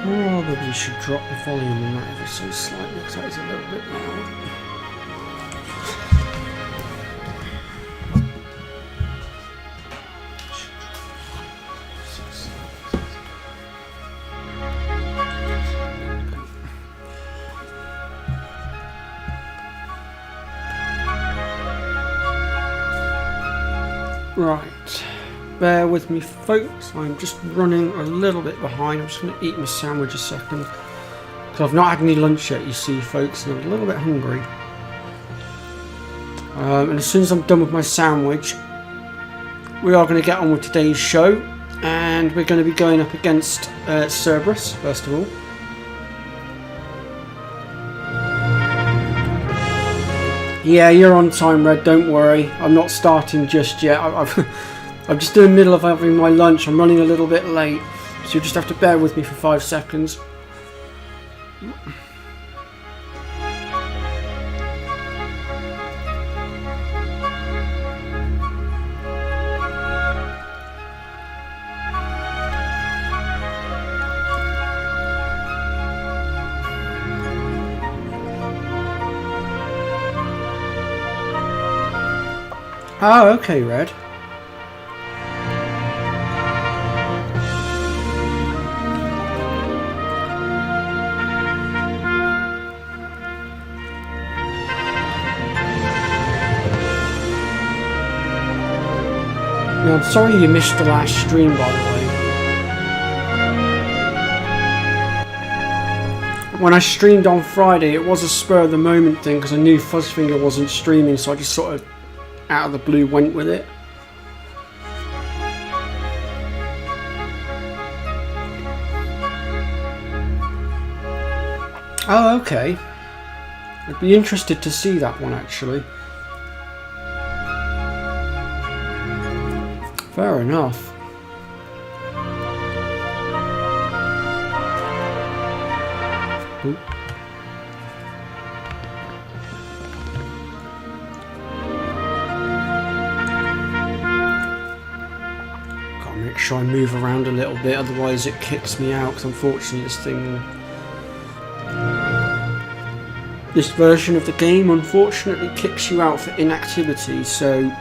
Probably should drop the volume on that ever so slightly because that is a little bit loud. Right, bear with me folks, I'm just running a little bit behind. I'm just going to eat my sandwich a second because I've not had any lunch yet, you see folks, and I'm a little bit hungry. And as soon as I'm done with my sandwich, we are going to get on with today's show, and we're going to be going up against Cerberus first of all. Yeah, you're on time, Red, don't worry. I'm not starting just yet. I'm just in the middle of having my lunch. I'm running a little bit late, so you'll just have to bear with me for 5 seconds. Oh, okay, Red. Now, I'm sorry you missed the last stream, by the way. When I streamed on Friday, it was a spur of the moment thing because I knew Fuzzfinger wasn't streaming, so I just sort of out of the blue went with it. Oh, okay. I'd be interested to see that one actually. Fair enough. Ooh. Make sure I move around a little bit, otherwise it kicks me out, because unfortunately this version of the game unfortunately kicks you out for inactivity, so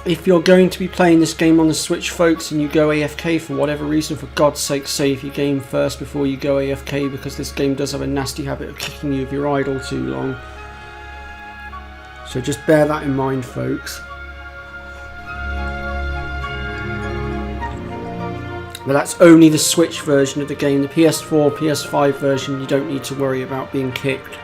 if you're going to be playing this game on the Switch folks and you go AFK for whatever reason, for God's sake save your game first before you go AFK, because this game does have a nasty habit of kicking you if you're idle too long. So just bear that in mind, folks. But that's only the Switch version of the game. The PS4, PS5 version, you don't need to worry about being kicked.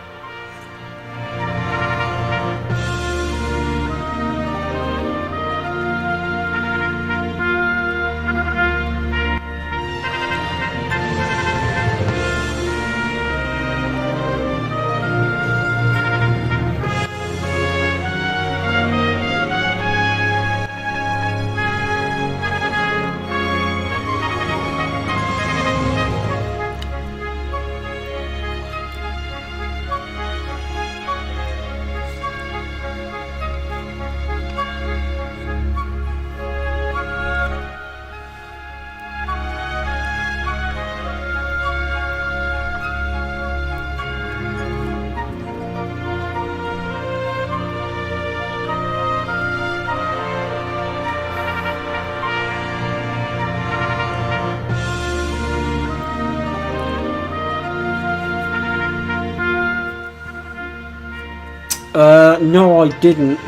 No, I didn't.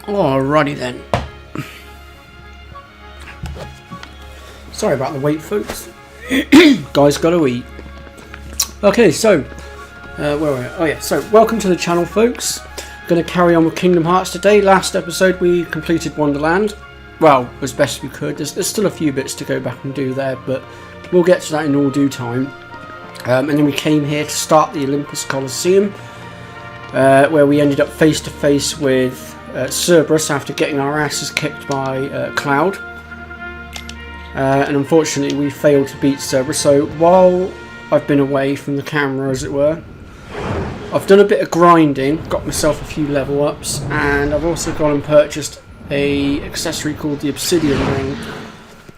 Alrighty then. Sorry about the wait, folks. Guys gotta eat. Okay, so where were we? Oh yeah, so welcome to the channel, folks. Going to carry on with Kingdom Hearts today. Last episode we completed Wonderland. Well, as best we could. There's still a few bits to go back and do there, but we'll get to that in all due time. And then we came here to start the Olympus Coliseum, where we ended up face to face with Cerberus after getting our asses kicked by Cloud. And unfortunately we failed to beat Cerberus, so while I've been away from the camera, as it were, I've done a bit of grinding, got myself a few level ups, and I've also gone and purchased a accessory called the Obsidian Ring,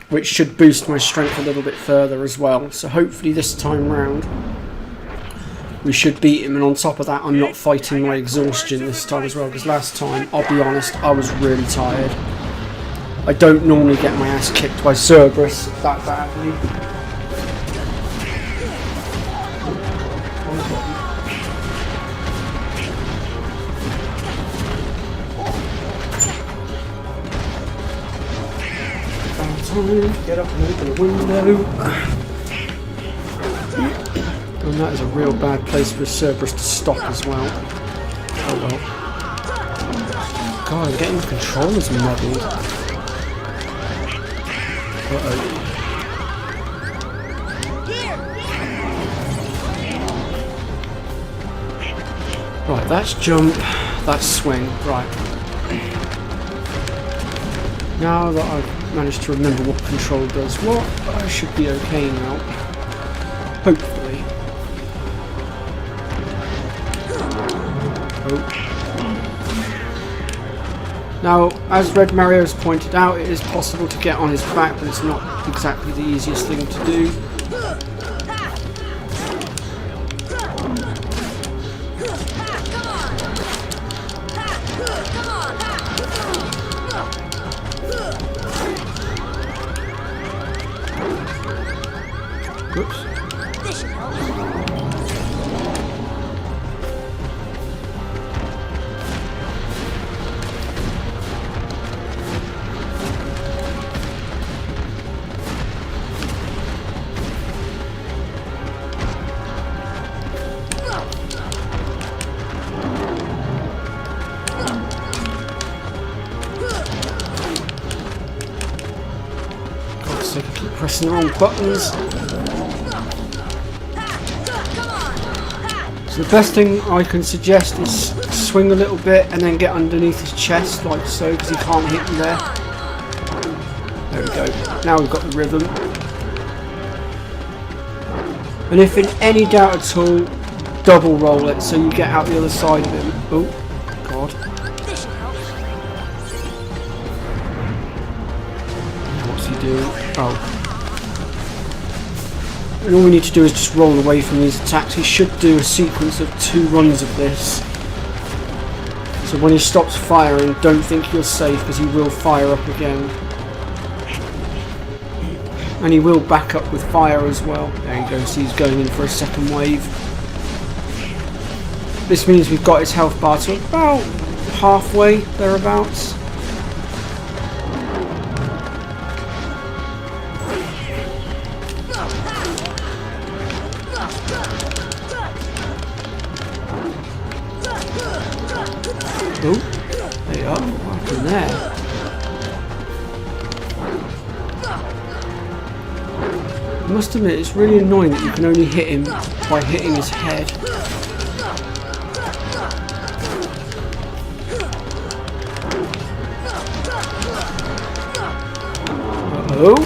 which should boost my strength a little bit further as well. So hopefully this time round we should beat him, and on top of that I'm not fighting my exhaustion this time as well, because last time, I'll be honest, I was really tired. I don't normally get my ass kicked by Cerberus that badly. Get up and open the window. And that is a real bad place for Cerberus to stop as well. Oh well. God, I'm getting the controllers muddled. Uh-oh. Right, that's jump, that's swing. Right. Now that I've managed to remember what control does what, I should be okay now. Hopefully. Oh. Now, as Red Mario's pointed out, it is possible to get on his back, but it's not exactly the easiest thing to do. Oops. God's sake, I keep pressing the wrong buttons. So the best thing I can suggest is swing a little bit and then get underneath his chest like so, because he can't hit you there. There we go. Now we've got the rhythm. And if in any doubt at all, double roll it so you get out the other side of him. Oh, God. What's he doing? Oh. And all we need to do is just roll away from these attacks. He should do a sequence of 2 runs of this. So when he stops firing, don't think you're safe, because he will fire up again. And he will back up with fire as well. There you go, so he's going in for a second wave. This means we've got his health bar to about halfway, thereabouts. Oh, there you are. What happened there? I must admit, it's really annoying that you can only hit him by hitting his head. Uh-oh.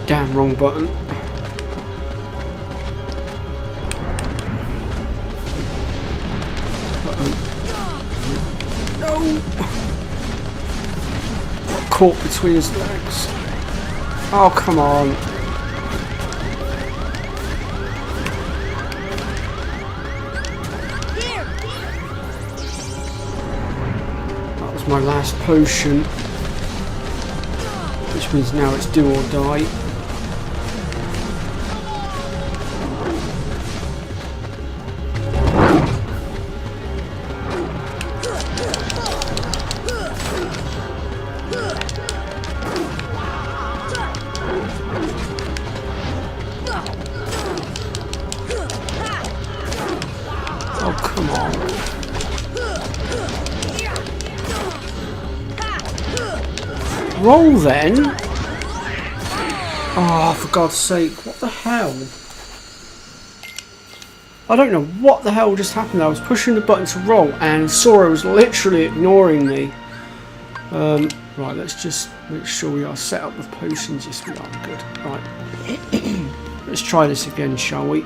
Damn, wrong button. Caught between his legs. Oh, come on. That was my last potion, which means now it's do or die. Oh, come on. Roll then? Oh, for God's sake, what the hell? I don't know what the hell just happened. I was pushing the button to roll and Sora was literally ignoring me. Right, let's just make sure we are set up with potions. Yes, we are. Good. Right. Let's try this again, shall we?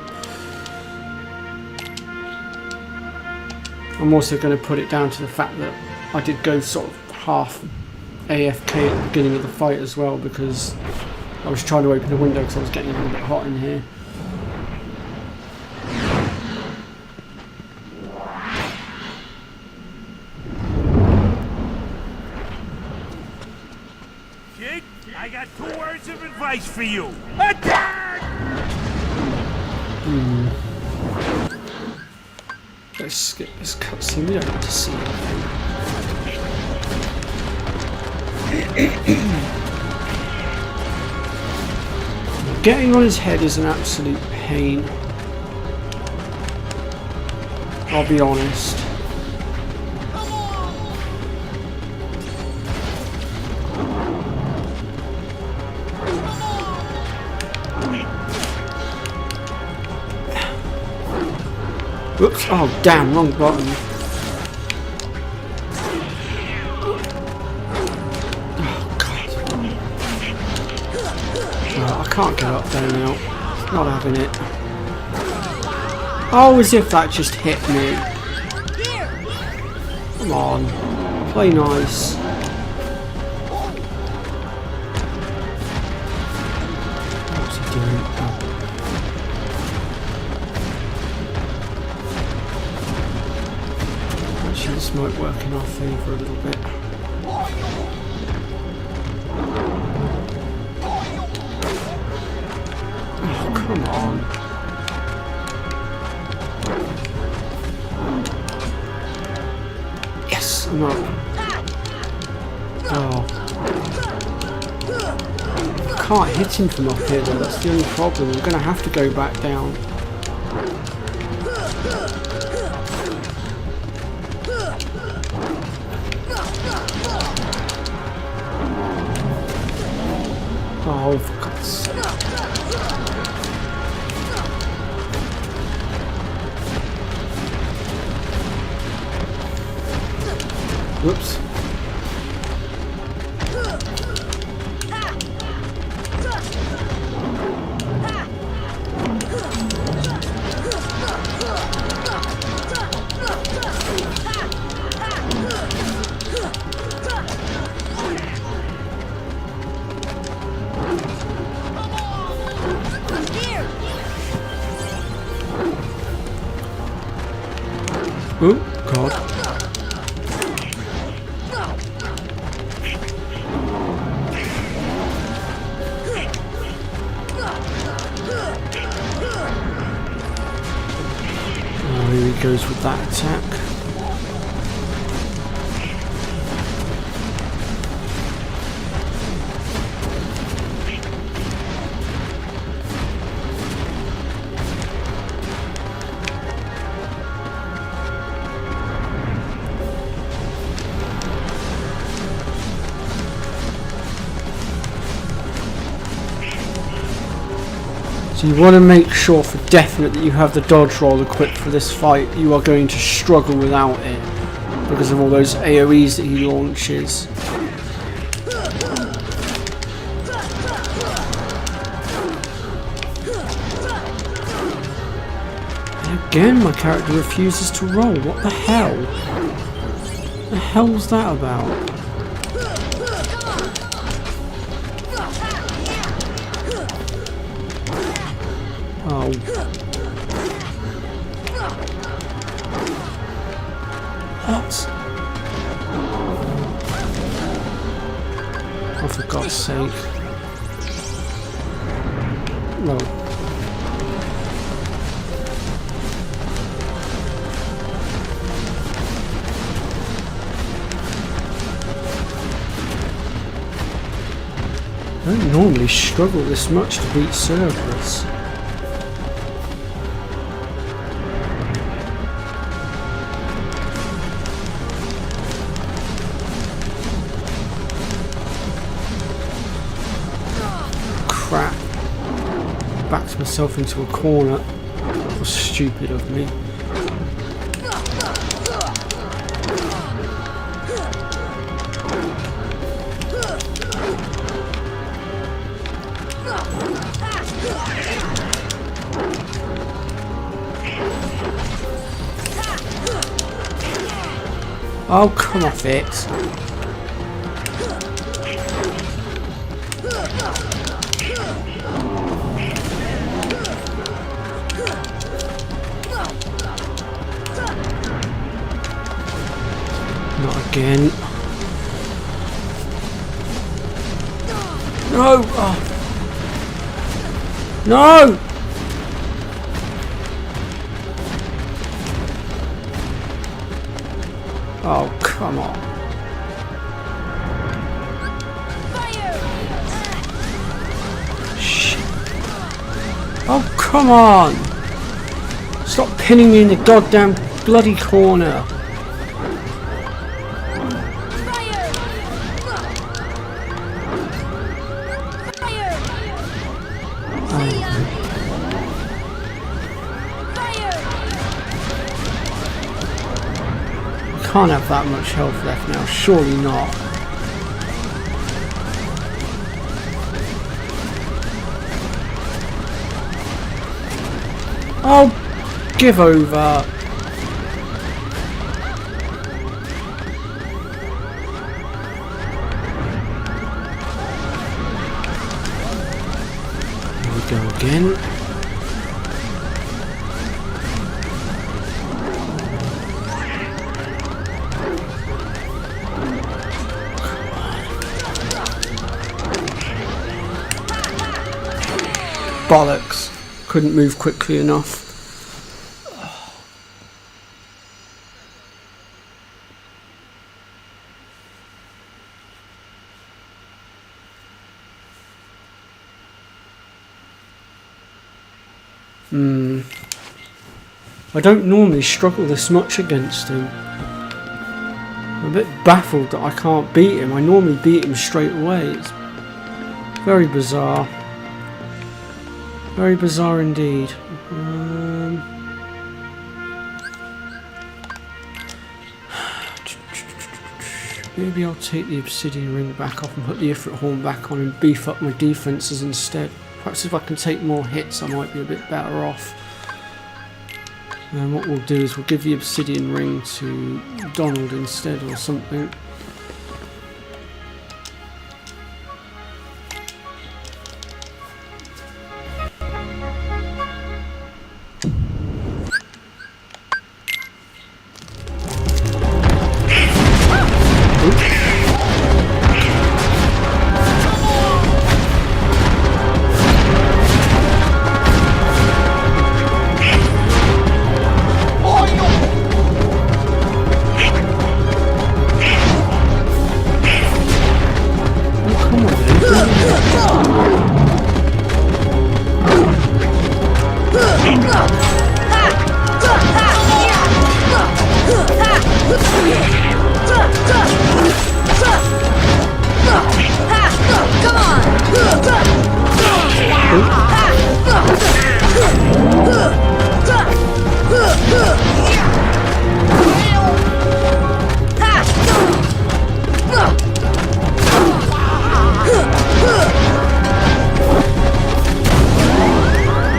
I'm also going to put it down to the fact that I did go sort of half AFK at the beginning of the fight as well, because I was trying to open the window because I was getting a little bit hot in here. Kid, I got 2 words of advice for you. Attack! Let's skip this cutscene. We don't need to see it. Getting on his head is an absolute pain. I'll be honest. Oops, oh damn, wrong button. Oh god. Oh, I can't get up there now. Not having it. Oh, as if that just hit me. Come on. Play nice. What's he doing? Oh. This might work in our favour a little bit. Oh, come on. Yes, I'm up. Oh. I can't hit him from up here though, that's the only problem. I'm going to have to go back down. Oh, for God's sake. Whoops. Oh, God. Oh, here he goes with that attack. So you want to make sure for definite that you have the dodge roll equipped for this fight. You are going to struggle without it because of all those AoEs that he launches. And again, my character refuses to roll. What the hell? What the hell's that about? Oh. What? Oh, for God's sake. No. I don't normally struggle this much to beat Cerberus. Crap. Backed myself into a corner. was stupid of me. Oh, come off it. Not again. No! Oh. No! Oh, come on. Shit. Oh, come on! Stop pinning me in the goddamn bloody corner. Can't have that much health left now, surely not. Oh, give over. Here we go again. Bollocks. Couldn't move quickly enough. I don't normally struggle this much against him. I'm a bit baffled that I can't beat him. I normally beat him straight away. It's very bizarre. Very bizarre indeed. Maybe I'll take the obsidian ring back off and put the Ifrit horn back on and beef up my defences instead. Perhaps if I can take more hits I might be a bit better off. And what we'll do is we'll give the obsidian ring to Donald instead or something.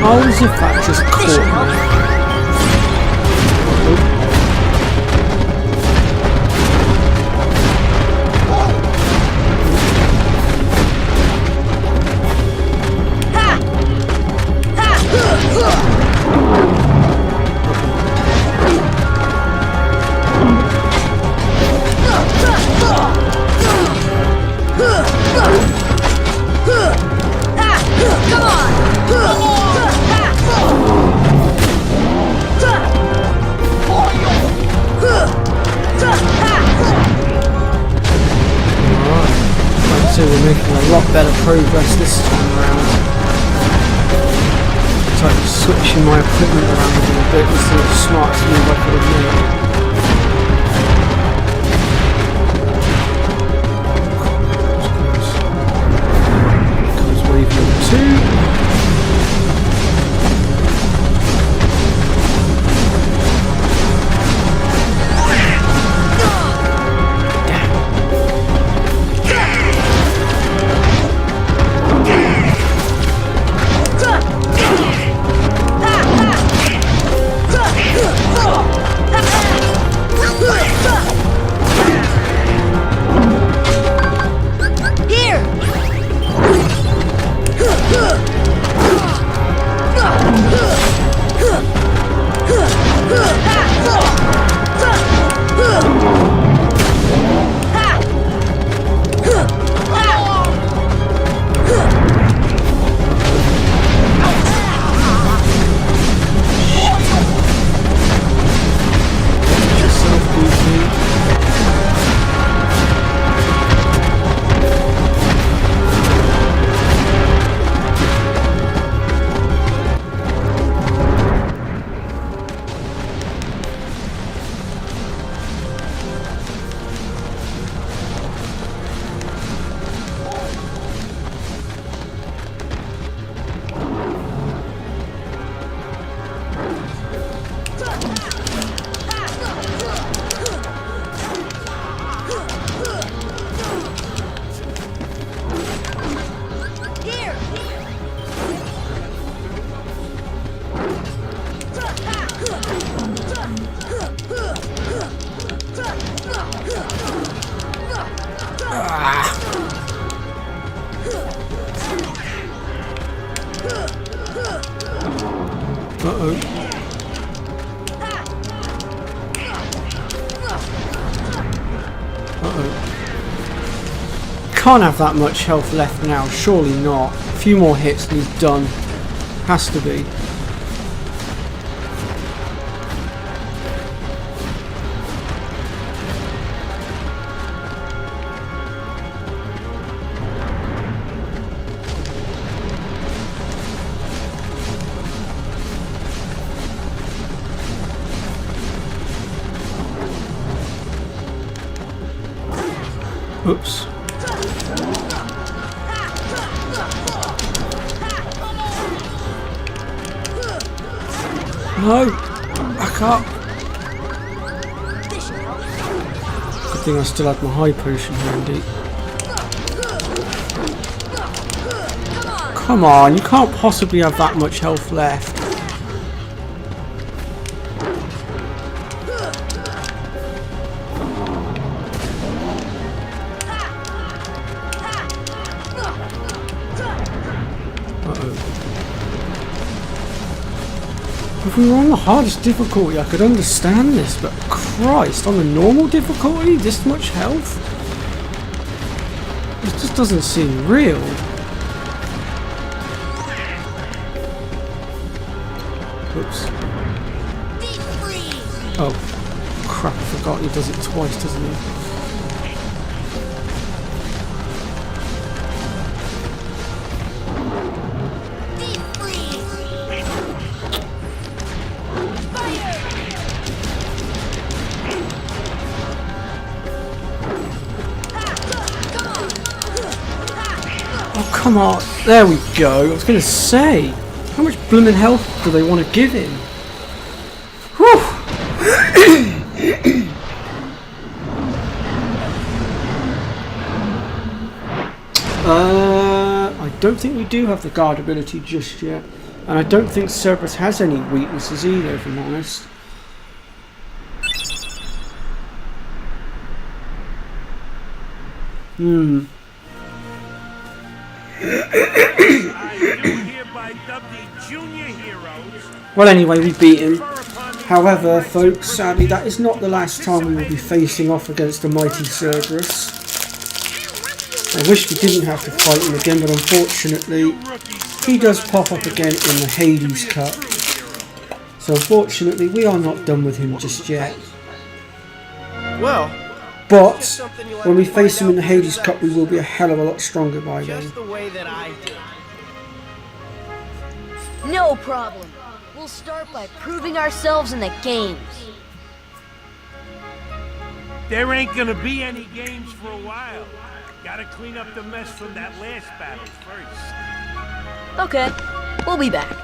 How as if that just caught me? So we're making a lot better progress this time around. It's like switching my equipment around a little bit was the smartest move I could have made. Comes wave number 2. can't have that much health left now. Surely not. A few more hits and he's done. Has to be. Oops. No! Back up! Good thing I still had my high potion handy. Come on, you can't possibly have that much health left. If we were on the hardest difficulty, I could understand this, but Christ, on the normal difficulty, this much health? This just doesn't seem real. Oops. Oh, crap, I forgot he does it twice, doesn't he? Come on, there we go. I was going to say, how much blooming health do they want to give him? Whew. I don't think we do have the guard ability just yet. And I don't think Cerberus has any weaknesses either, if I'm honest. Well, anyway, we beat him. However, folks, sadly, that is not the last time we will be facing off against the mighty Cerberus. I wish we didn't have to fight him again, but unfortunately, he does pop up again in the Hades Cup. So unfortunately, we are not done with him just yet. Well, but when we face him in the Hades Cup, we will be a hell of a lot stronger by then. just the way that I do. No problem. We'll start by proving ourselves in the games. There ain't gonna be any games for a while. Gotta clean up the mess from that last battle first. Okay, we'll be back.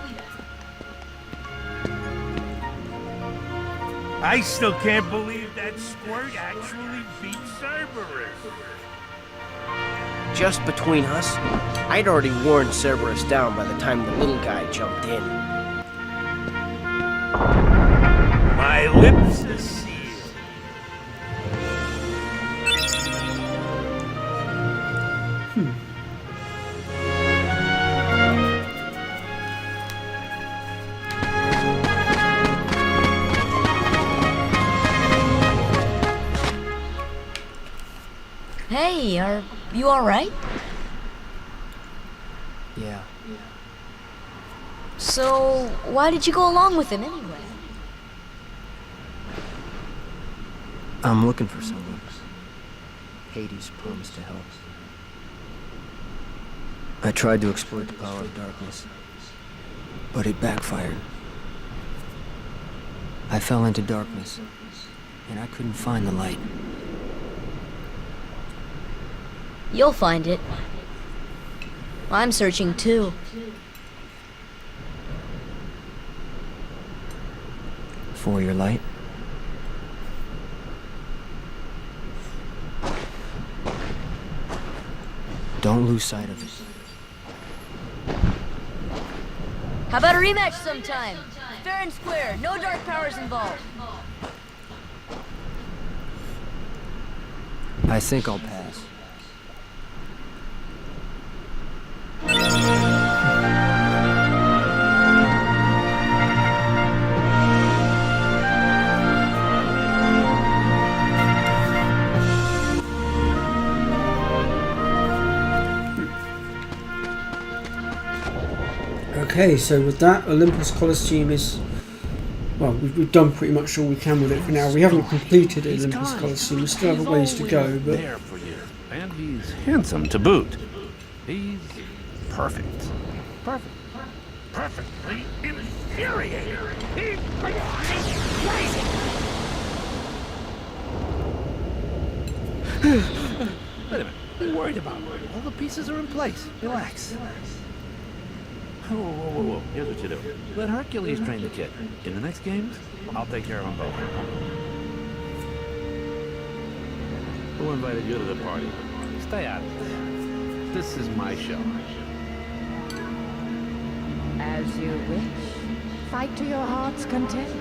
I still can't believe that squirt actually beat Cerberus. Just between us, I'd already worn Cerberus down by the time the little guy jumped in. My lips are sealed. Hey, are you alright? Yeah. So, why did you go along with him anyway? I'm looking for someone. Hades promised to help. I tried to exploit the power of darkness, but it backfired. I fell into darkness, and I couldn't find the light. You'll find it. I'm searching too. For your light? Don't lose sight of it. How about a rematch sometime? Fair and square, no dark powers involved. I think I'll pass. Okay, so with that, Olympus Coliseum is... Well, we've done pretty much all we can with it for now. We haven't completed Olympus Coliseum. We still have a ways to go, but... There for you. And he's handsome to boot. He's perfect. Perfect. Perfectly infuriating. He's crazy. Wait a minute. What are you worried about? All the pieces are in place. Relax. Whoa. Here's what you do. Let Hercules train the kid. In the next games, I'll take care of them both. Who invited you to the party? Stay out of this. This is my show. As you wish. Fight to your heart's content.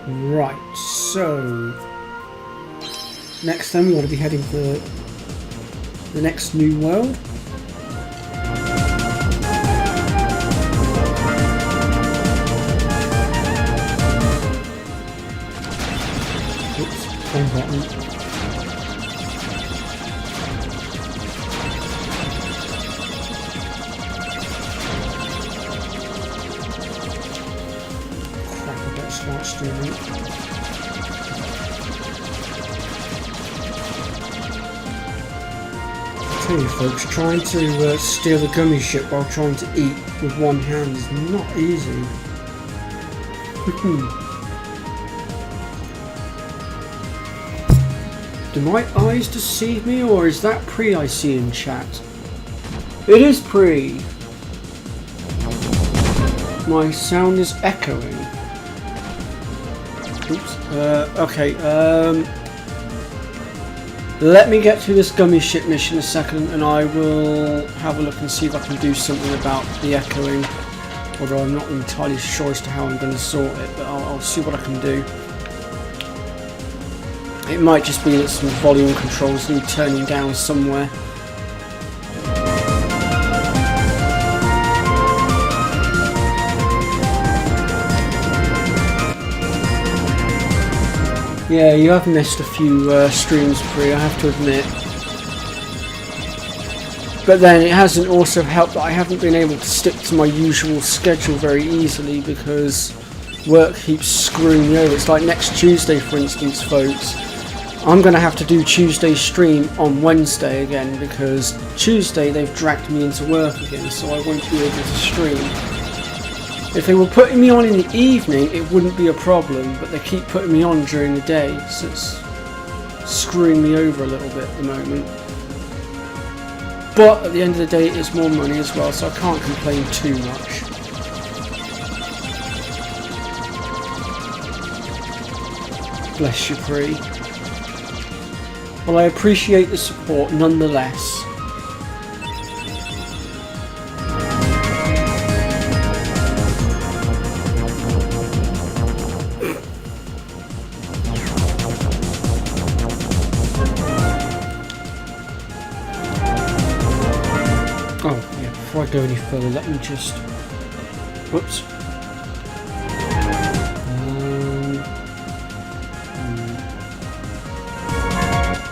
Right, so next time we want to be heading for the next new world. Oops, wrong button. Smart streaming. I tell you folks, trying to steer the gummy ship while trying to eat with one hand is not easy. Do my eyes deceive me, or is that Pre I see in chat? It is Pre! My sound is echoing. Oops. Okay. Let me get through this gummy ship mission a second, and I will have a look and see if I can do something about the echoing. Although I'm not entirely sure as to how I'm going to sort it, but I'll see what I can do. It might just be that some volume controls need turning down somewhere. Yeah, you have missed a few streams, Pre, I have to admit. But then it hasn't also helped that I haven't been able to stick to my usual schedule very easily because work keeps screwing me over. It's like next Tuesday, for instance, folks. I'm going to have to do Tuesday's stream on Wednesday again because Tuesday they've dragged me into work again, so I won't be able to stream. If they were putting me on in the evening, it wouldn't be a problem, but they keep putting me on during the day, so it's screwing me over a little bit at the moment. But at the end of the day, it's more money as well, so I can't complain too much. Bless you, Pre. Well, I appreciate the support nonetheless. Before I go any further, let me just... Whoops.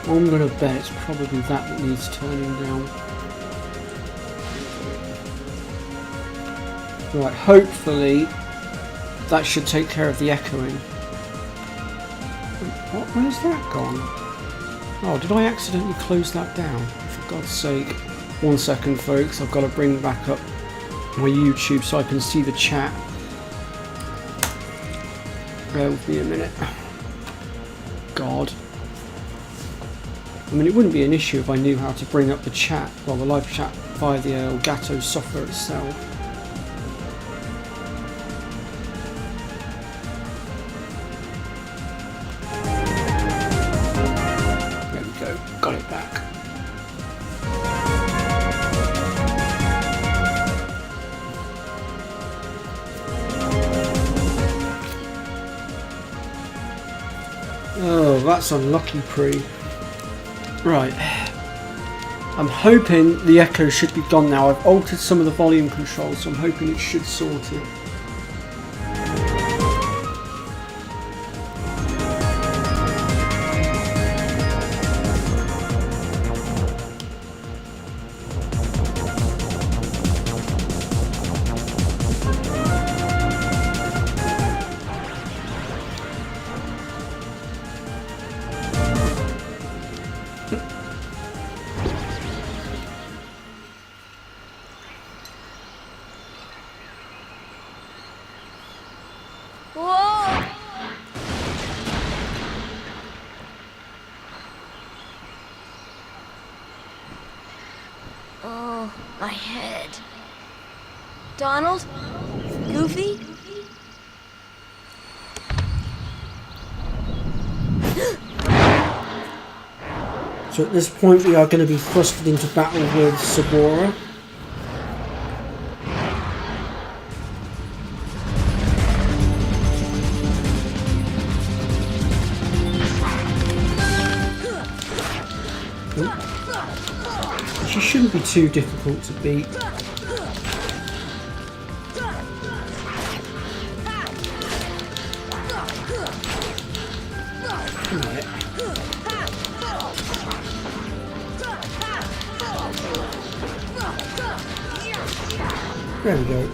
I'm going to bet it's probably that needs turning down. Right, hopefully that should take care of the echoing. What? Where's that gone? Oh, did I accidentally close that down? For God's sake. 1 second, folks, I've got to bring back up my YouTube so I can see the chat. Bear with me a minute. God. I mean, it wouldn't be an issue if I knew how to bring up the chat, well, the live chat via the Elgato software itself. There we go, got it back. Oh, that's unlucky, Pre. Right. I'm hoping the echo should be gone now. I've altered some of the volume controls, so I'm hoping it should sort it. Whoa! Oh, my head. Donald? Goofy? So at this point we are going to be thrusted into battle with Sabora. She shouldn't be too difficult to beat. There we go.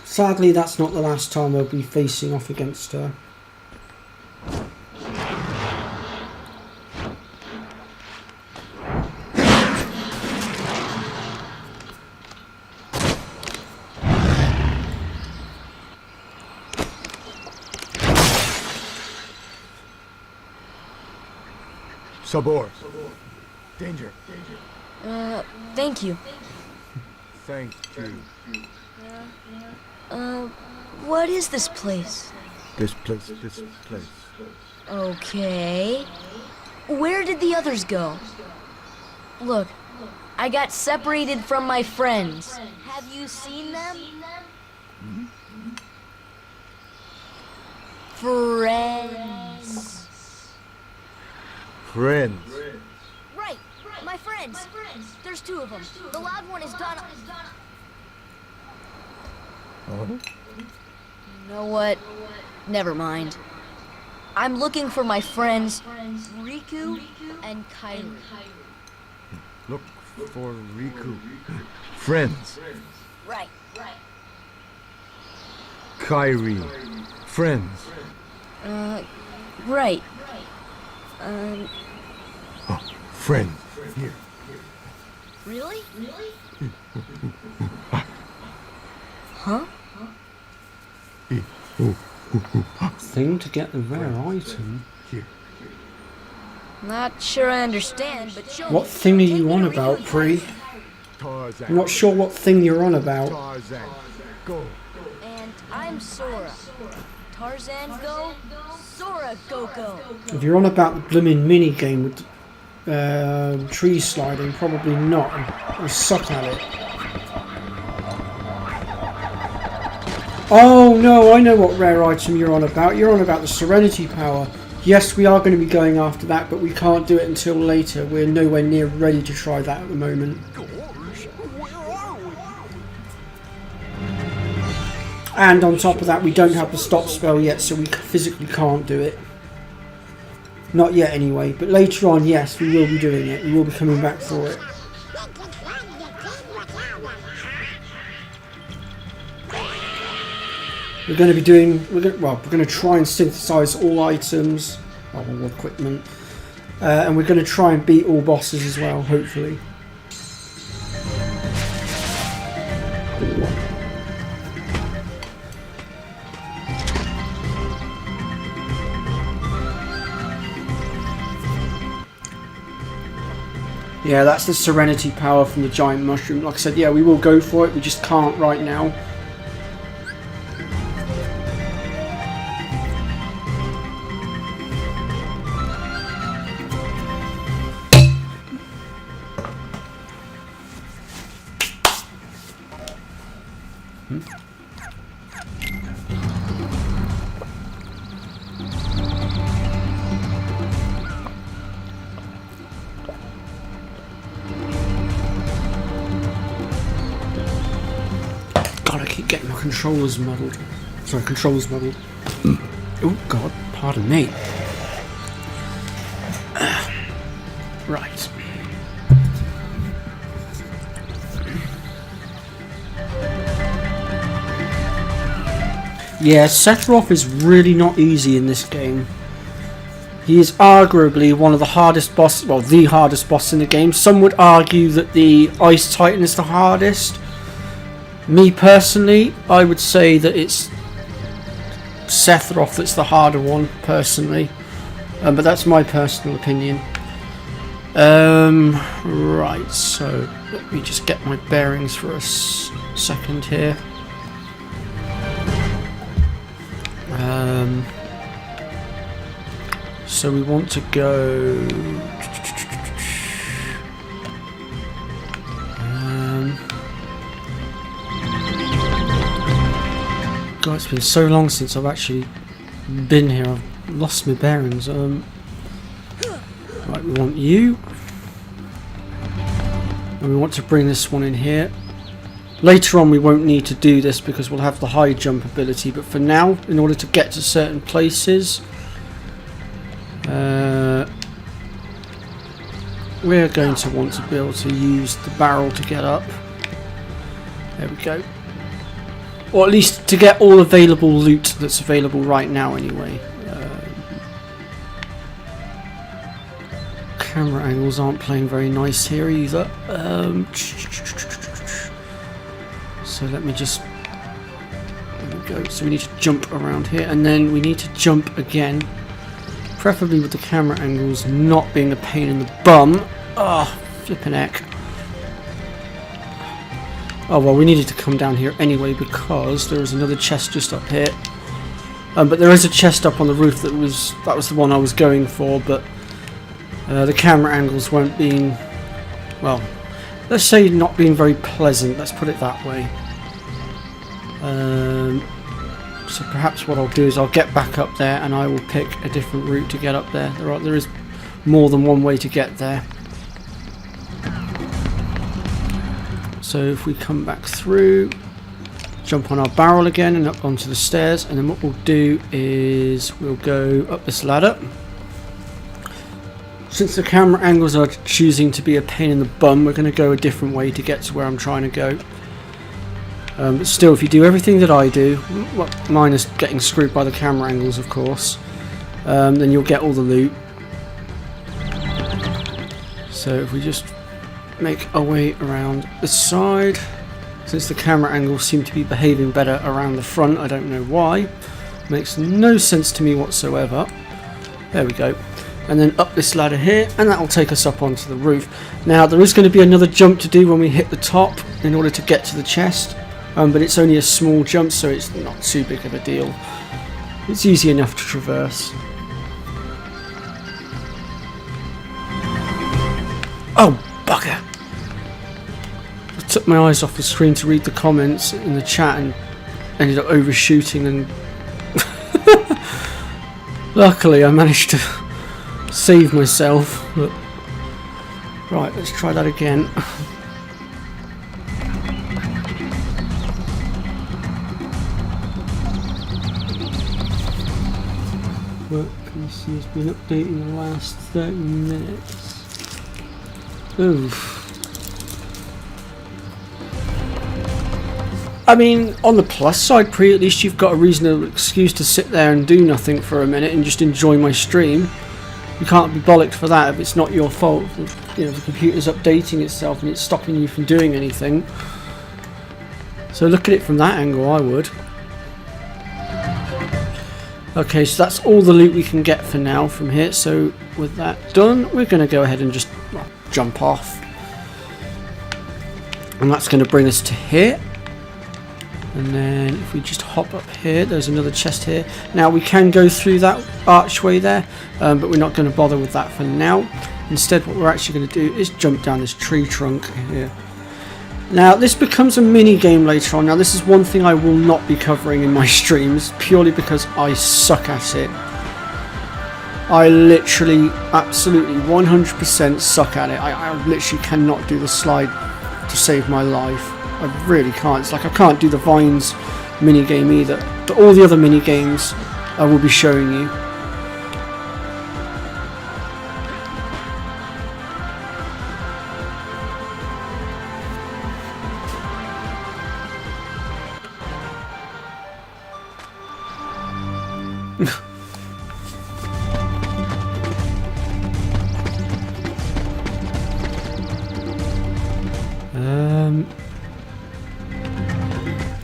Sadly, that's not the last time we'll be facing off against her. Sabor. Danger. Thank you. Thank you. What is this place? This place. Okay. Where did the others go? Look, I got separated from my friends. Have you seen them? Friends. Friends. Right, my friends. There's two of them. The loud one is Donald. You know what? Never mind. I'm looking for my friends, Riku and Kylie. Look for Riku. Friends. Right. Kyrie. Friends. Right. Oh, friend. Here. Really? Huh? Thing to get the rare item. Here. Not sure I understand, but show What me. thing are Take you me on to about, Riku. Pri? Tarzan. I'm not sure what thing you're on about. Tarzan. Go. And I'm Sora. Tarzan go, Sora go. If you're on about the blooming mini game with tree sliding, probably not. I suck at it. Oh no, I know what rare item you're on about. You're on about the Serenity Power. Yes, we are going to be going after that, but we can't do it until later. We're nowhere near ready to try that at the moment. And on top of that, we don't have the stop spell yet, so we physically can't do it. Not yet anyway, but later on, yes, we will be doing it. We will be coming back for it. We're going to be doing, we're going to try and synthesize all items, all equipment, and we're going to try and beat all bosses as well, hopefully. Yeah, that's the Serenity Power from the Giant Mushroom. Like I said, yeah, we will go for it, we just can't right now. controller's muddled. Sorry, controller's muddled. Oh God, pardon me. Right. Yeah, Sephiroth is really not easy in this game. He is arguably one of the hardest bosses, well, the hardest boss in the game. Some would argue that the Ice Titan is the hardest. Me personally, I would say that it's Sephiroth that's the harder one, personally. But that's my personal opinion. Right, so let me just get my bearings for a second here. So we want to go. God, it's been so long since I've actually been here. I've lost my bearings. Right, we want you, and we want to bring this one in here. Later on we won't need to do this because we'll have the high jump ability, but for now, in order to get to certain places, we're going to want to be able to use the barrel to get up. There we go. Or at least to get all available loot that's available right now anyway. Camera angles aren't playing very nice here either. So let me just... There we go. So we need to jump around here, and then we need to jump again. Preferably with the camera angles not being a pain in the bum. Oh, flippin' heck. Oh well, we needed to come down here anyway because there was another chest just up here. But there is a chest up on the roof that was the one I was going for, but the camera angles weren't being, well, let's say not being very pleasant, let's put it that way. So perhaps what I'll do is I'll get back up there and I will pick a different route to get up there. There is more than one way to get there. So if we come back through, jump on our barrel again and up onto the stairs, and then what we'll do is we'll go up this ladder. Since the camera angles are choosing to be a pain in the bum, we're going to go a different way to get to where I'm trying to go. But still, if you do everything that I do, well, minus getting screwed by the camera angles of course, then you'll get all the loot. So if we just make our way around the side, since the camera angles seem to be behaving better around the front, I don't know why. Makes no sense to me whatsoever. There we go. And then up this ladder here, and that will take us up onto the roof. Now there is going to be another jump to do when we hit the top in order to get to the chest, but it's only a small jump, so it's not too big of a deal. It's easy enough to traverse. Oh, bugger! I took my eyes off the screen to read the comments in the chat and ended up overshooting, and luckily I managed to save myself. But right, let's try that again. Work PC has been updated in the last 30 minutes. Oof. I mean, on the plus side, at least you've got a reasonable excuse to sit there and do nothing for a minute and just enjoy my stream. You can't be bollocked for that if it's not your fault. You know, the computer's updating itself and it's stopping you from doing anything. So look at it from that angle, I would. Okay, so that's all the loot we can get for now from here. So with that done, we're going to go ahead and just jump off. And that's going to bring us to here. And then if we just hop up here, there's another chest here. Now we can go through that archway there, but we're not going to bother with that for now. Instead, what we're actually going to do is jump down this tree trunk here. Now this becomes a mini game later on. Now this is one thing I will not be covering in my streams, purely because I suck at it. I literally, absolutely 100% suck at it. I literally cannot do the slide to save my life. I really can't. It's like I can't do the vines mini game either. But all the other mini games I will be showing you.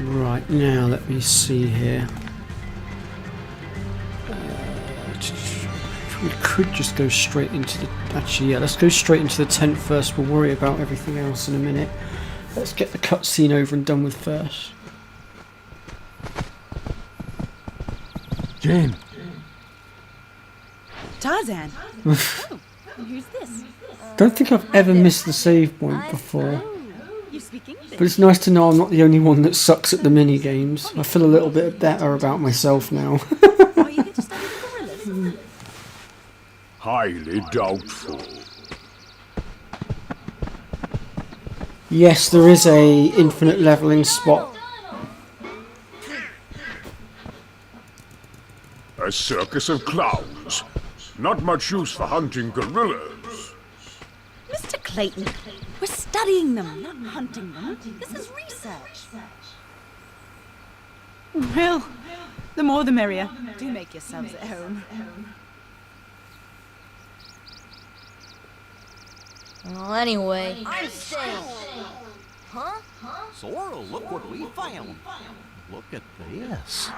Right, now let me see here. We could just go straight into the... Actually, yeah, let's go straight into the tent first. We'll worry about everything else in a minute. Let's get the cutscene over and done with first. Jane. Tarzan. Oh, and who's this? Don't think I've ever missed the save point before. You speak English. But it's nice to know I'm not the only one that sucks at the mini games. I feel a little bit better about myself now. Are you going to study the gorillas? Highly doubtful. Yes, there is a infinite leveling spot. A circus of clowns. Not much use for hunting gorillas. Mr. Clayton, we're studying them, not hunting them. This is research. Well, the more the merrier. Do make yourselves at home. Well, anyway, I'm staying. Huh? Sora, look what we found. Look at this.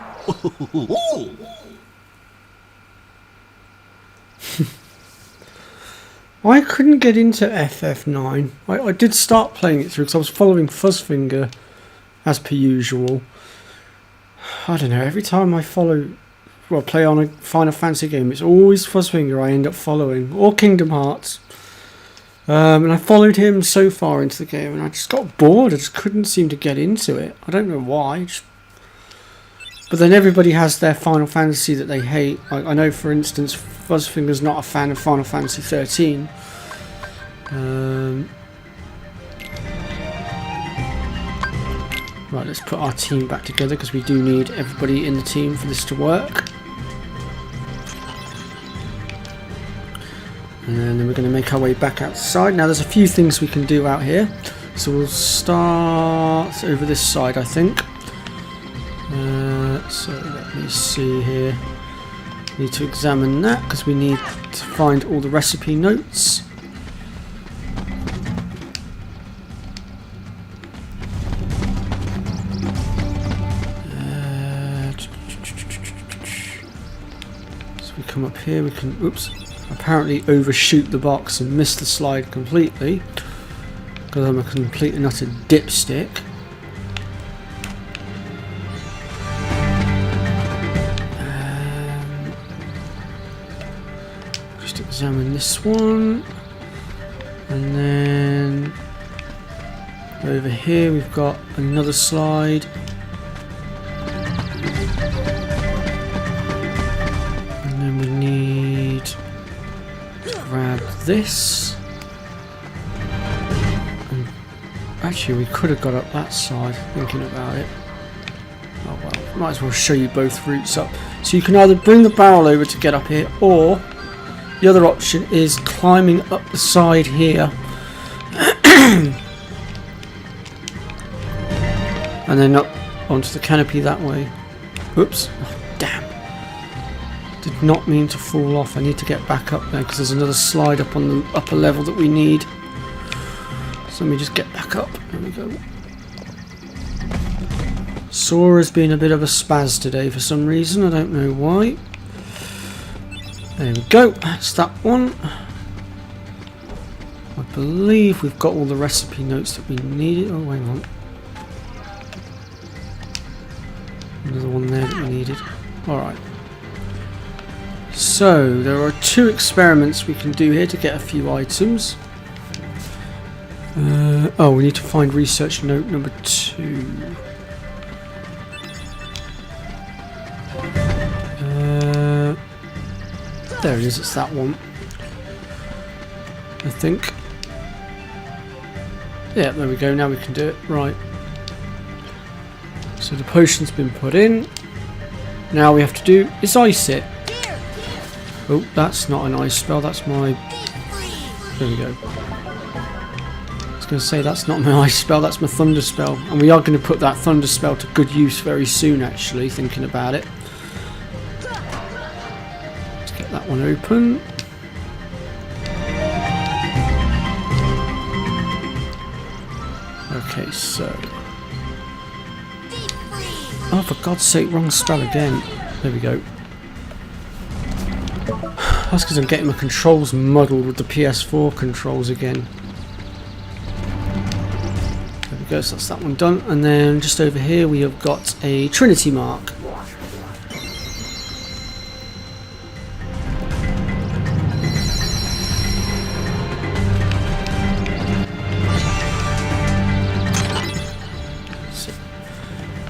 I couldn't get into FF9. I did start playing it through because I was following Fuzzfinger as per usual. I don't know, every time I play on a Final Fantasy game, it's always Fuzzfinger I end up following, or Kingdom Hearts. And I followed him so far into the game and I just got bored. I just couldn't seem to get into it. I don't know why. But then everybody has their Final Fantasy that they hate. I know, for instance, Fuzzfinger's not a fan of Final Fantasy 13. Right, let's put our team back together because we do need everybody in the team for this to work. And then we're going to make our way back outside. Now there's a few things we can do out here. So we'll start over this side, I think. So let me see here. Need to examine that because we need to find all the recipe notes. So we come up here, we can, oops, apparently overshoot the box and miss the slide completely because I'm a complete and utter dipstick. Just examine this one, and then over here we've got another slide. And then we need to grab this. And actually we could have got up that side, thinking about it. Oh well, might as well show you both routes up. So you can either bring the barrel over to get up here, or the other option is climbing up the side here. And then up onto the canopy that way. Oops. Oh, damn. Did not mean to fall off. I need to get back up there because there's another slide up on the upper level that we need. So let me just get back up. There we go. Sora's been a bit of a spaz today for some reason. I don't know why. There we go. That's that one. I believe we've got all the recipe notes that we needed. Oh, hang on. Another one there that we needed. Alright. So, there are 2 experiments we can do here to get a few items. Oh, we need to find research note number 2. There it is, it's that one. I think. Yeah, there we go, now we can do it. Right. So So the potion's been put in. Now we have to do is ice it. Oh, that's not an ice spell, that's my... There we go. I was going to say that's not my ice spell, that's my thunder spell. And we are going to put that thunder spell to good use very soon actually, thinking about it. Let's get that one open. Okay, so... Oh, for God's sake, wrong spell again. There we go. That's because I'm getting my controls muddled with the PS4 controls again. There we go, so that's that one done. And then just over here we have got a Trinity mark.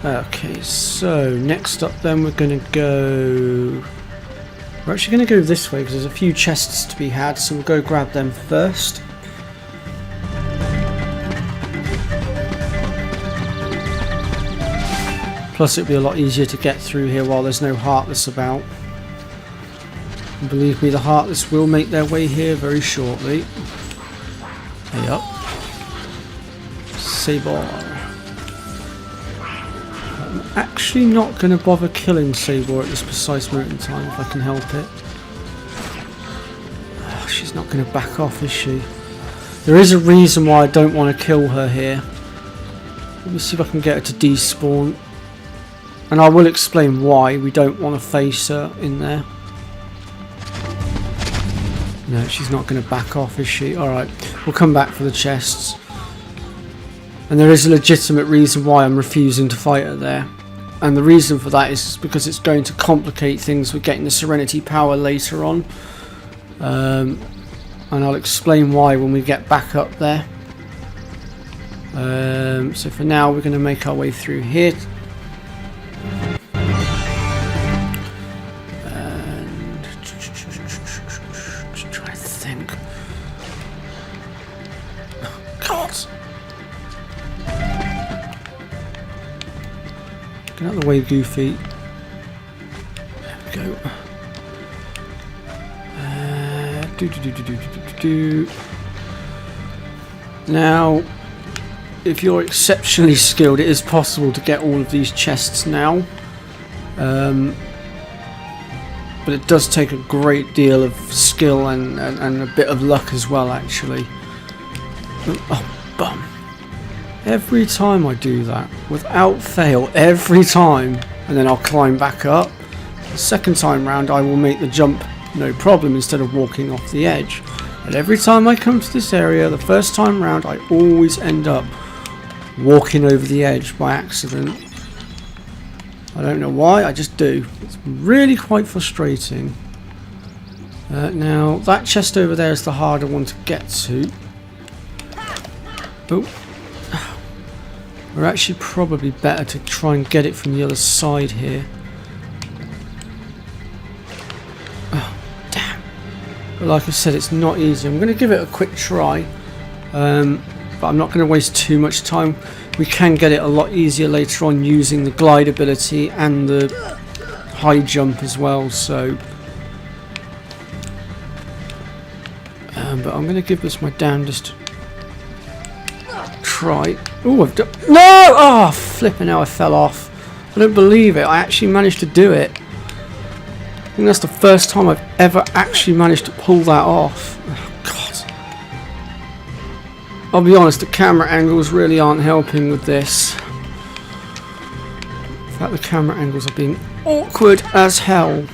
Okay, so next up then we're going to go... We're actually going to go this way because there's a few chests to be had, so we'll go grab them first. Plus it'll be a lot easier to get through here while there's no Heartless about. And believe me, the Heartless will make their way here very shortly. Hey up. Sabor. Actually not going to bother killing Sabor at this precise moment in time if I can help it. Oh, she's not going to back off, is she? There is a reason why I don't want to kill her here. Let me see if I can get her to despawn. And I will explain why we don't want to face her in there. No, she's not going to back off, is she? Alright, we'll come back for the chests. And there is a legitimate reason why I'm refusing to fight her there. And the reason for that is because it's going to complicate things with getting the Serenity power later on. And I'll explain why when we get back up there. So for now we're going to make our way through here. And just try to think. Oh, God! Get out of the way, Goofy. There we go. Now, if you're exceptionally skilled, it is possible to get all of these chests now. But it does take a great deal of skill and a bit of luck as well, actually. Oh, bum. Every time I do that, without fail, every time, and then I'll climb back up. The second time round I will make the jump no problem instead of walking off the edge. But every time I come to this area, the first time round I always end up walking over the edge by accident. I don't know why, I just do. It's really quite frustrating. Now, that chest over there is the harder one to get to. Oh. We're actually probably better to try and get it from the other side here. Oh, damn. But like I said, it's not easy. I'm going to give it a quick try. But I'm not going to waste too much time. We can get it a lot easier later on using the glide ability and the high jump as well, so... but I'm going to give this my damnedest try. Oh, I've done... No! Oh, flipping hell, I fell off. I don't believe it. I actually managed to do it. I think that's the first time I've ever actually managed to pull that off. Oh, God. I'll be honest, the camera angles really aren't helping with this. In fact, the camera angles are being awkward as hell.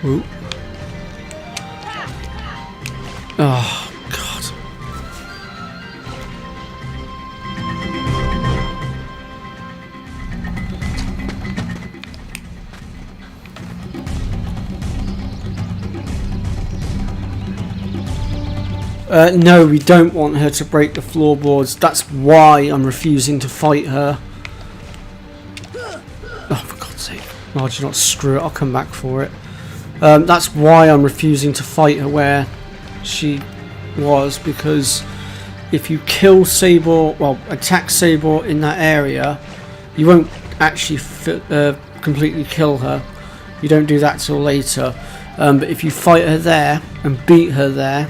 Ooh. Oh, God. No, we don't want her to break the floorboards. That's why I'm refusing to fight her. Oh, for God's sake. Oh, do you not screw it? I'll come back for it. That's why I'm refusing to fight her where she was, because if you kill Sabor, well, attack Sabor in that area, you won't actually completely kill her. You don't do that till later. But if you fight her there and beat her there,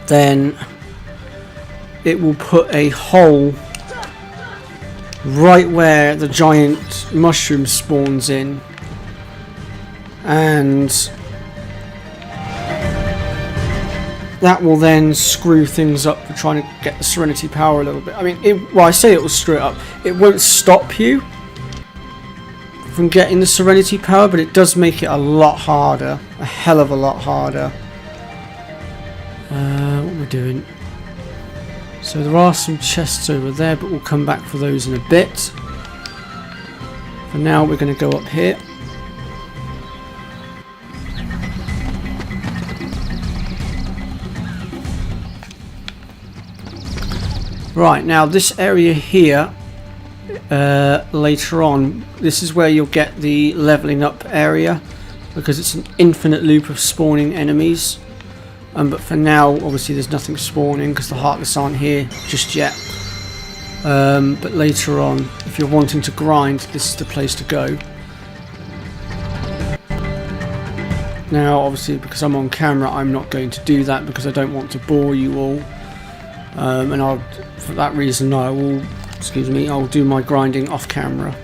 then it will put a hole right where the giant mushroom spawns in, and that will then screw things up for trying to get the Serenity Power a little bit. I mean, well, I say it will screw it up. It won't stop you from getting the Serenity Power, but it does make it a lot harder. A hell of a lot harder. What am I doing? So there are some chests over there, but we'll come back for those in a bit. For now, we're going to go up here. Right, now this area here, later on, this is where you'll get the leveling up area, because it's an infinite loop of spawning enemies. But for now, obviously there's nothing spawning because the Heartless aren't here just yet. But later on, if you're wanting to grind, this is the place to go. Now, obviously, because I'm on camera, I'm not going to do that because I don't want to bore you all. And for that reason, I'll do my grinding off camera.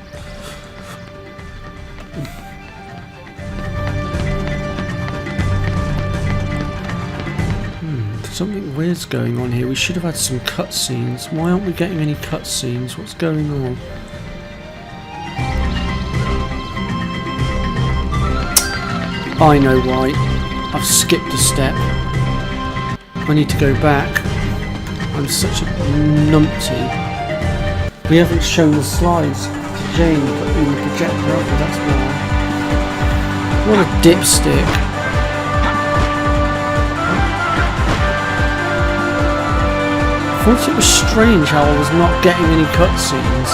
Something weird's going on here. We should have had some cutscenes. Why aren't we getting any cutscenes? What's going on? I know why. I've skipped a step. I need to go back. I'm such a numpty. We haven't shown the slides to Jane, but in the projector up, that's why. What a dipstick. I thought it was strange how I was not getting any cutscenes.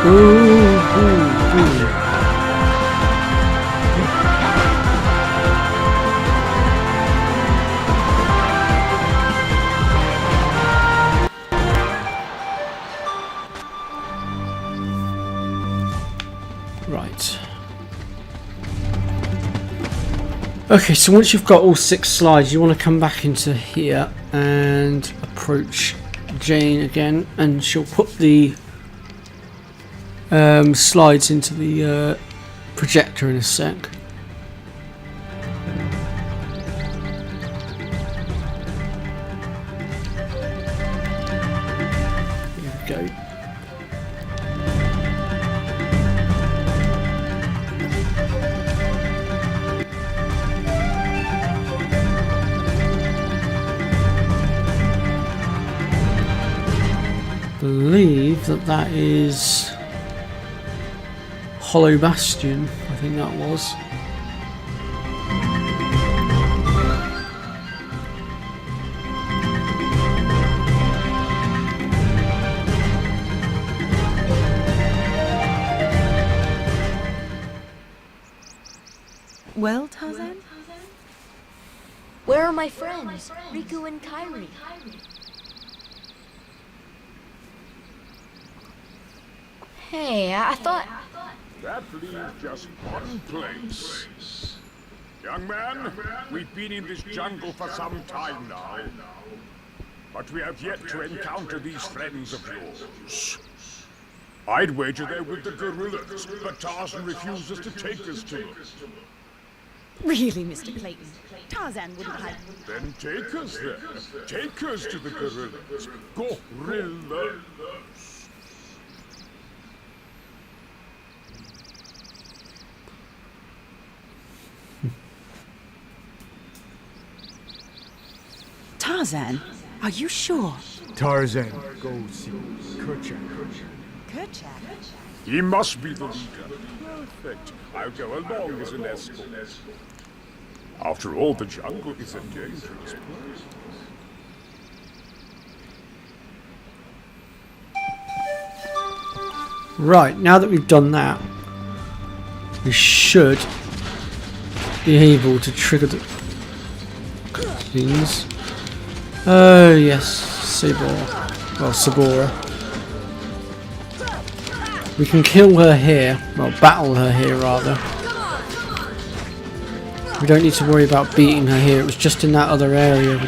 Ooh. Right. Okay, so once you've got all 6 slides, you want to come back into here and approach Jane again, and she'll put the slides into the projector in a sec. Here we go. I believe that is Hollow Bastion, I think that was. Well, Tarzan? Where are my friends, Riku and Kairi? Hey, I thought... That leaves just one place. Young man, we've been in this jungle for some time now. But we have yet to encounter these friends of yours. I'd wager they're with the gorillas, but Tarzan refuses to take us to them. Really, Mr. Clayton? Tarzan wouldn't have... Then take us there. Take us to the gorillas. Gorillas. Tarzan, are you sure? Tarzan, go see Kerchak. Kerchak? He must be the leader. Perfect. I'll go along as an escort. After all, the jungle is a dangerous place. Right, now that we've done that, we should be able to trigger the cutscenes. Oh yes, Sabora. We can kill her here, well, battle her here rather. We don't need to worry about beating her here, it was just in that other area.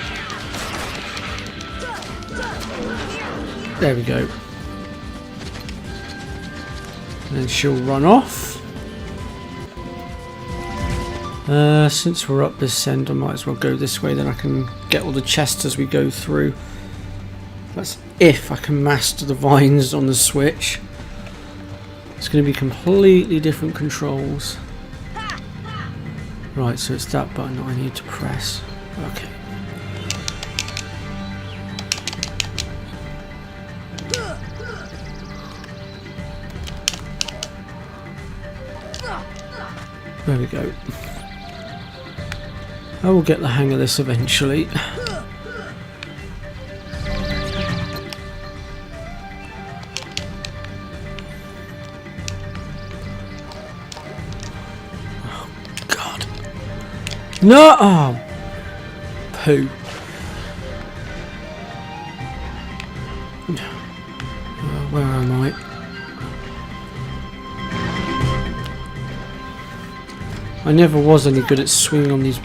There we go. And then she'll run off. Since we're up this end, I might as well go this way, then I can get all the chests as we go through. That's if I can master the vines on the Switch. It's going to be completely different controls. Right, so it's that button that I need to press. Okay. There we go. I will get the hang of this eventually. No! Oh! Poo. Where am I? I never was any good at swinging on these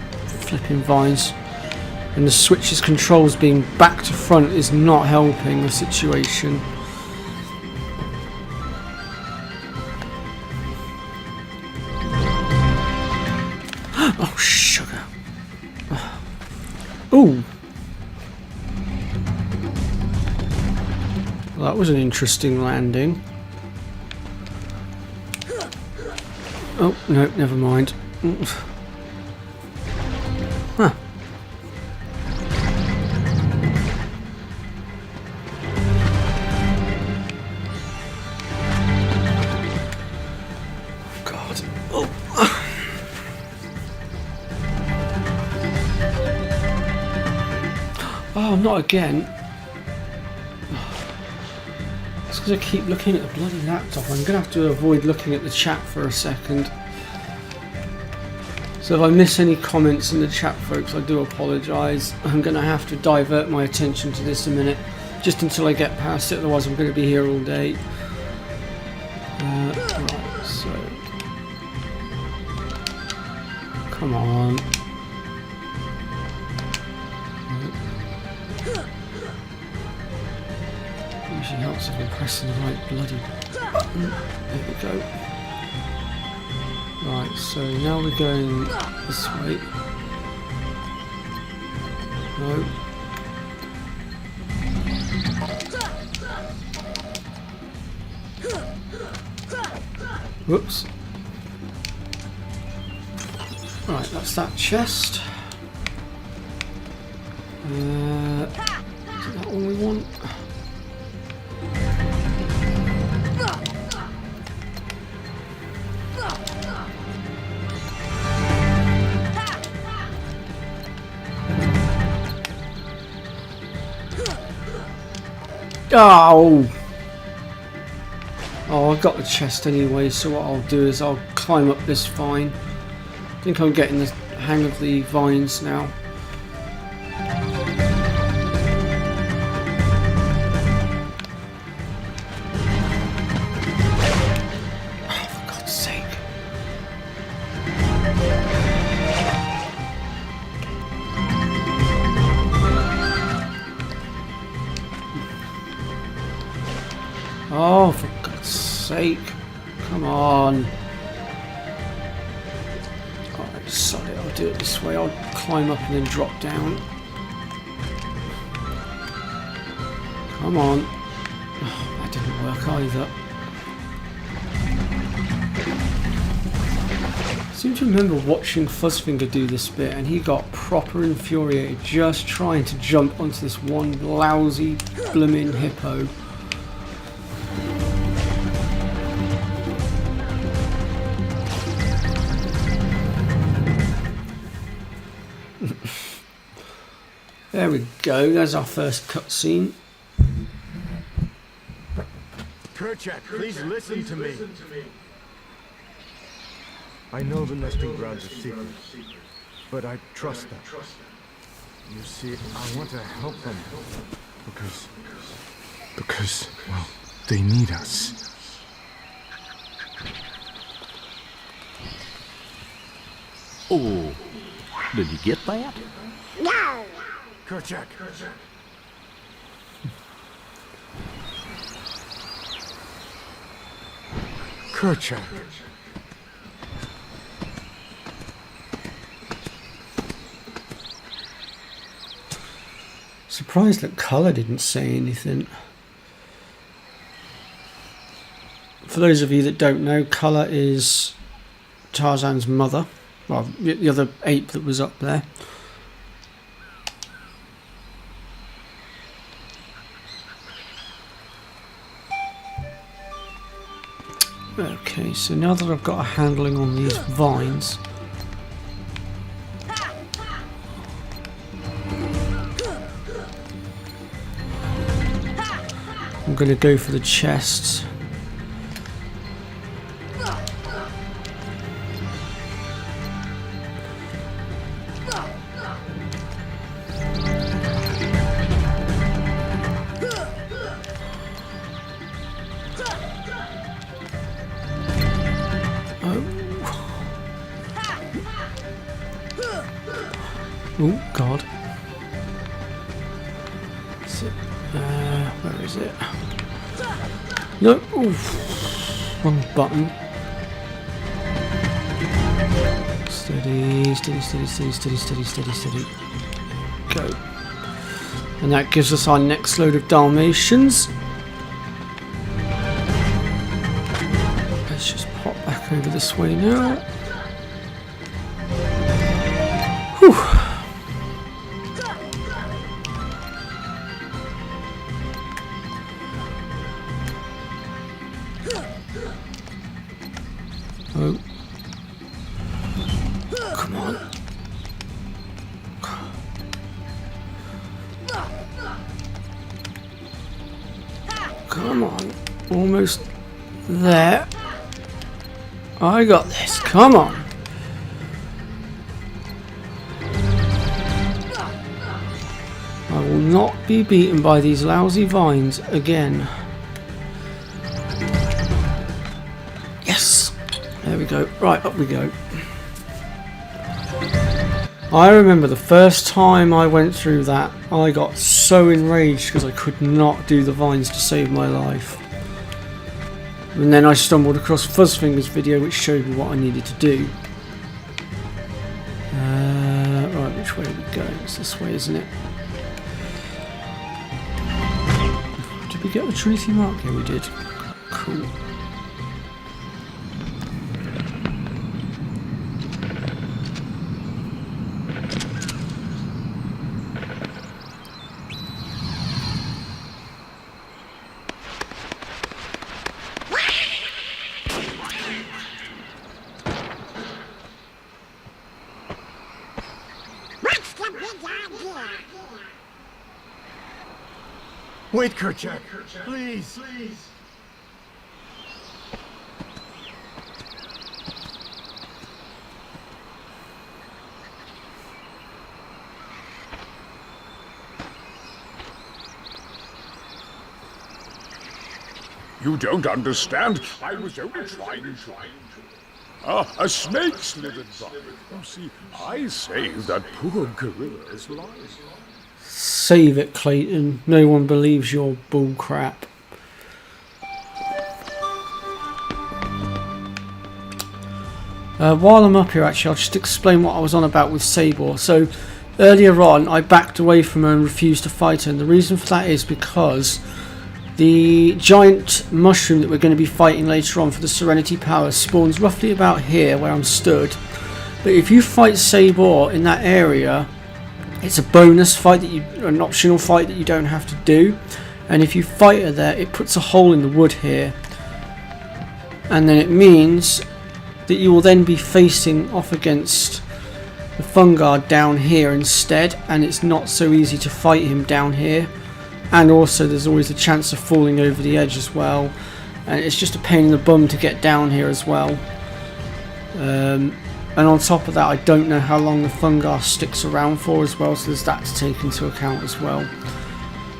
flipping vines. And the Switch's controls being back to front is not helping the situation. Oh, sugar. Ooh. Well, that was an interesting landing. Oh, no, never mind. Huh. God. Oh. Oh, not again. It's because I keep looking at the bloody laptop. I'm going to have to avoid looking at the chat for a second. So if I miss any comments in the chat, folks, I do apologise. I'm going to have to divert my attention to this a minute, just until I get past it, otherwise I'm going to be here all day. Right, so... Come on. Usually helps if I'm pressing the right bloody button. There we go. Right, so now we're going this way. No. Whoops. Right, that's that chest. Is that all we want? Oh! Oh, I've got the chest anyway, so what I'll do is I'll climb up this vine. I think I'm getting the hang of the vines now. Oh, for God's sake. Oh, for God's sake. Come on. Alright, sod it. I'll do it this way. I'll climb up and then drop down. Come on. Oh, that didn't work either. I seem to remember watching Fuzzfinger do this bit, and he got proper infuriated just trying to jump onto this one lousy blooming hippo. There we go, there's our first cutscene. Kerchak, please listen to me. I know the nesting grounds are secret, but I trust them. You see, I want to help them because, well, they need us. Oh, did you get that? No! Kerchak! Kerchak! Surprised that Colour didn't say anything. For those of you that don't know, Colour is Tarzan's mother. Well, the other ape that was up there. Okay, so now that I've got a handling on these vines, I'm going to go for the chests. Oh God. Is it, where is it? No, oof. Wrong button. Steady, steady, steady, steady, steady, steady, steady, steady. Go. And that gives us our next load of Dalmatians. Let's just pop back over this way now. Whew. Oh. Come on. Come on. Almost there. I got this. Come on. I will not be beaten by these lousy vines again. Yes. There we go. Right, up we go. I remember the first time I went through that, I got so enraged because I could not do the vines to save my life. And then I stumbled across Fuzzfinger's video which showed me what I needed to do. Right, which way are we going? It's this way, isn't it? Did we get the Trinity mark? Yeah, we did. Cool. Wait, Kerchak, please. You don't understand. I was only trying to... Ah, a snake slithered by. You see, I saved that poor gorilla's life. Save it, Clayton. No one believes your bull crap. While I'm up here, actually, I'll just explain what I was on about with Sabor. So, earlier on, I backed away from her and refused to fight her. And the reason for that is because the giant mushroom that we're going to be fighting later on for the Serenity Power spawns roughly about here, where I'm stood. But if you fight Sabor in that area, it's a bonus fight, an optional fight that you don't have to do. And if you fight her there, it puts a hole in the wood here. And then it means that you will then be facing off against the Fungard down here instead. And it's not so easy to fight him down here. And also there's always a chance of falling over the edge as well. And it's just a pain in the bum to get down here as well. And on top of that, I don't know how long the fungus sticks around for as well, so there's that to take into account as well.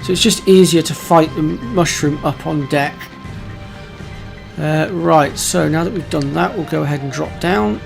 So it's just easier to fight the mushroom up on deck. Right, so now that we've done that, we'll go ahead and drop down.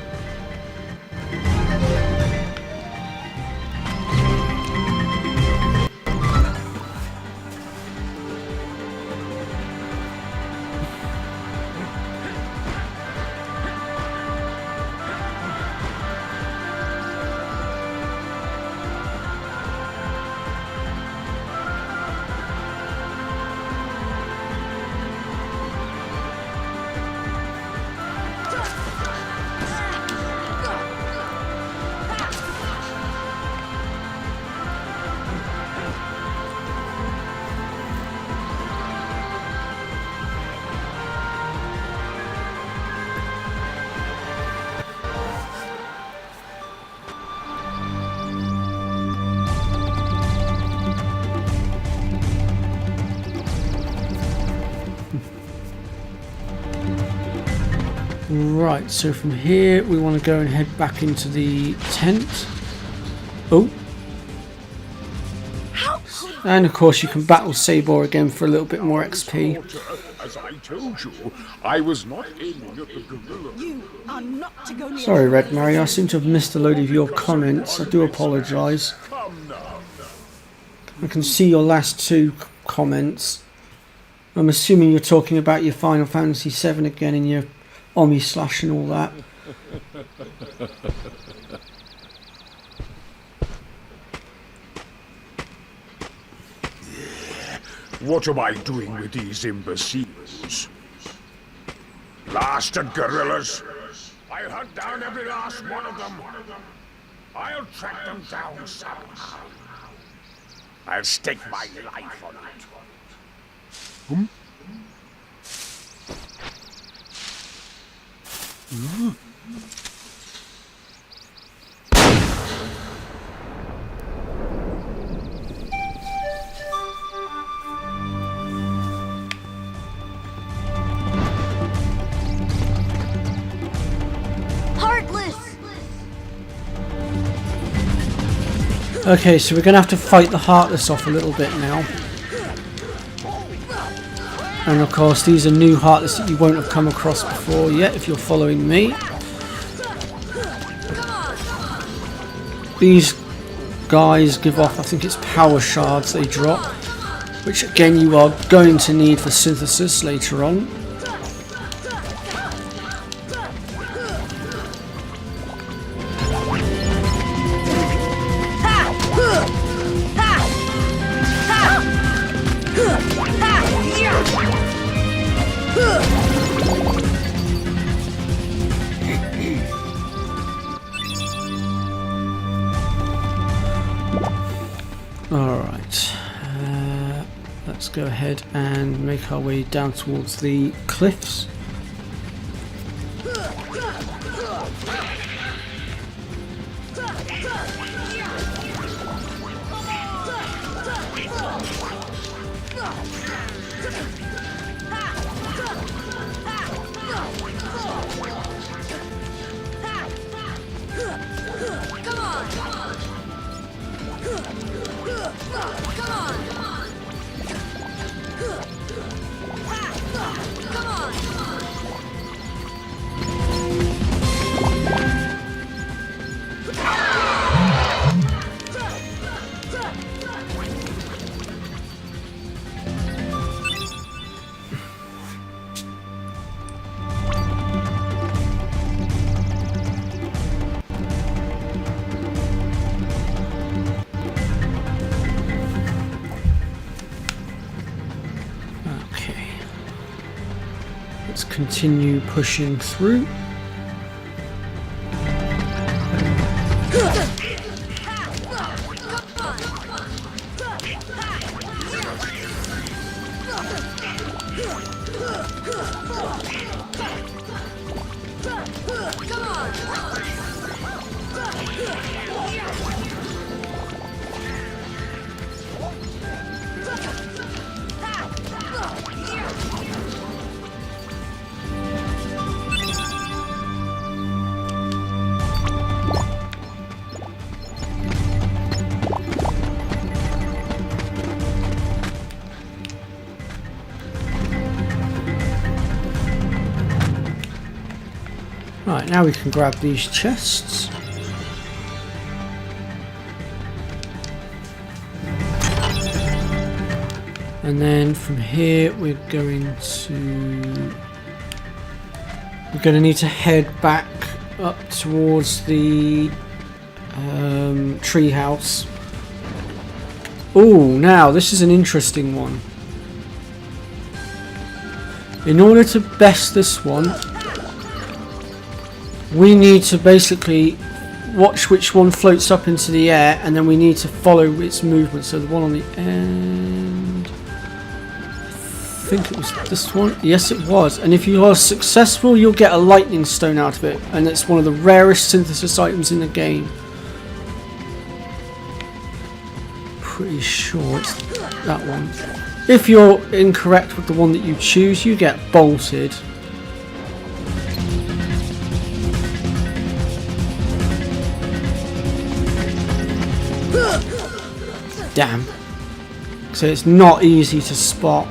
Right, so from here we want to go and head back into the tent. Oh. And of course you can battle Sabor again for a little bit more XP. As I told you, I was not aiming at the gorilla. You are not to go near. Sorry, Red Mario, I seem to have missed a load of your comments. I do apologise. Come now. I can see your last two comments. I'm assuming you're talking about your Final Fantasy VII again and your Omi Slash and all that. What am I doing with these imbeciles? Blasted gorillas! I'll hunt down every last one of them. I'll track them down somehow. I'll stake my life on it. Okay, so we're going to have to fight the Heartless off a little bit now. And of course these are new Heartless that you won't have come across before yet if you're following me. These guys give off, I think it's power shards they drop, which again you are going to need for synthesis later on. Alright, let's go ahead and make our way down towards the cliffs. Let's continue pushing through. Right, now we can grab these chests. And then from here we're going to need to head back up towards the tree house. Oh, now this is an interesting one. In order to best this one, we need to basically watch which one floats up into the air, and then we need to follow its movement. So the one on the end, I think it was this one. Yes, it was. And if you are successful, you'll get a lightning stone out of it, and it's one of the rarest synthesis items in the game. Pretty sure it's that one. If you're incorrect with the one that you choose, you get bolted. Damn. So it's not easy to spot.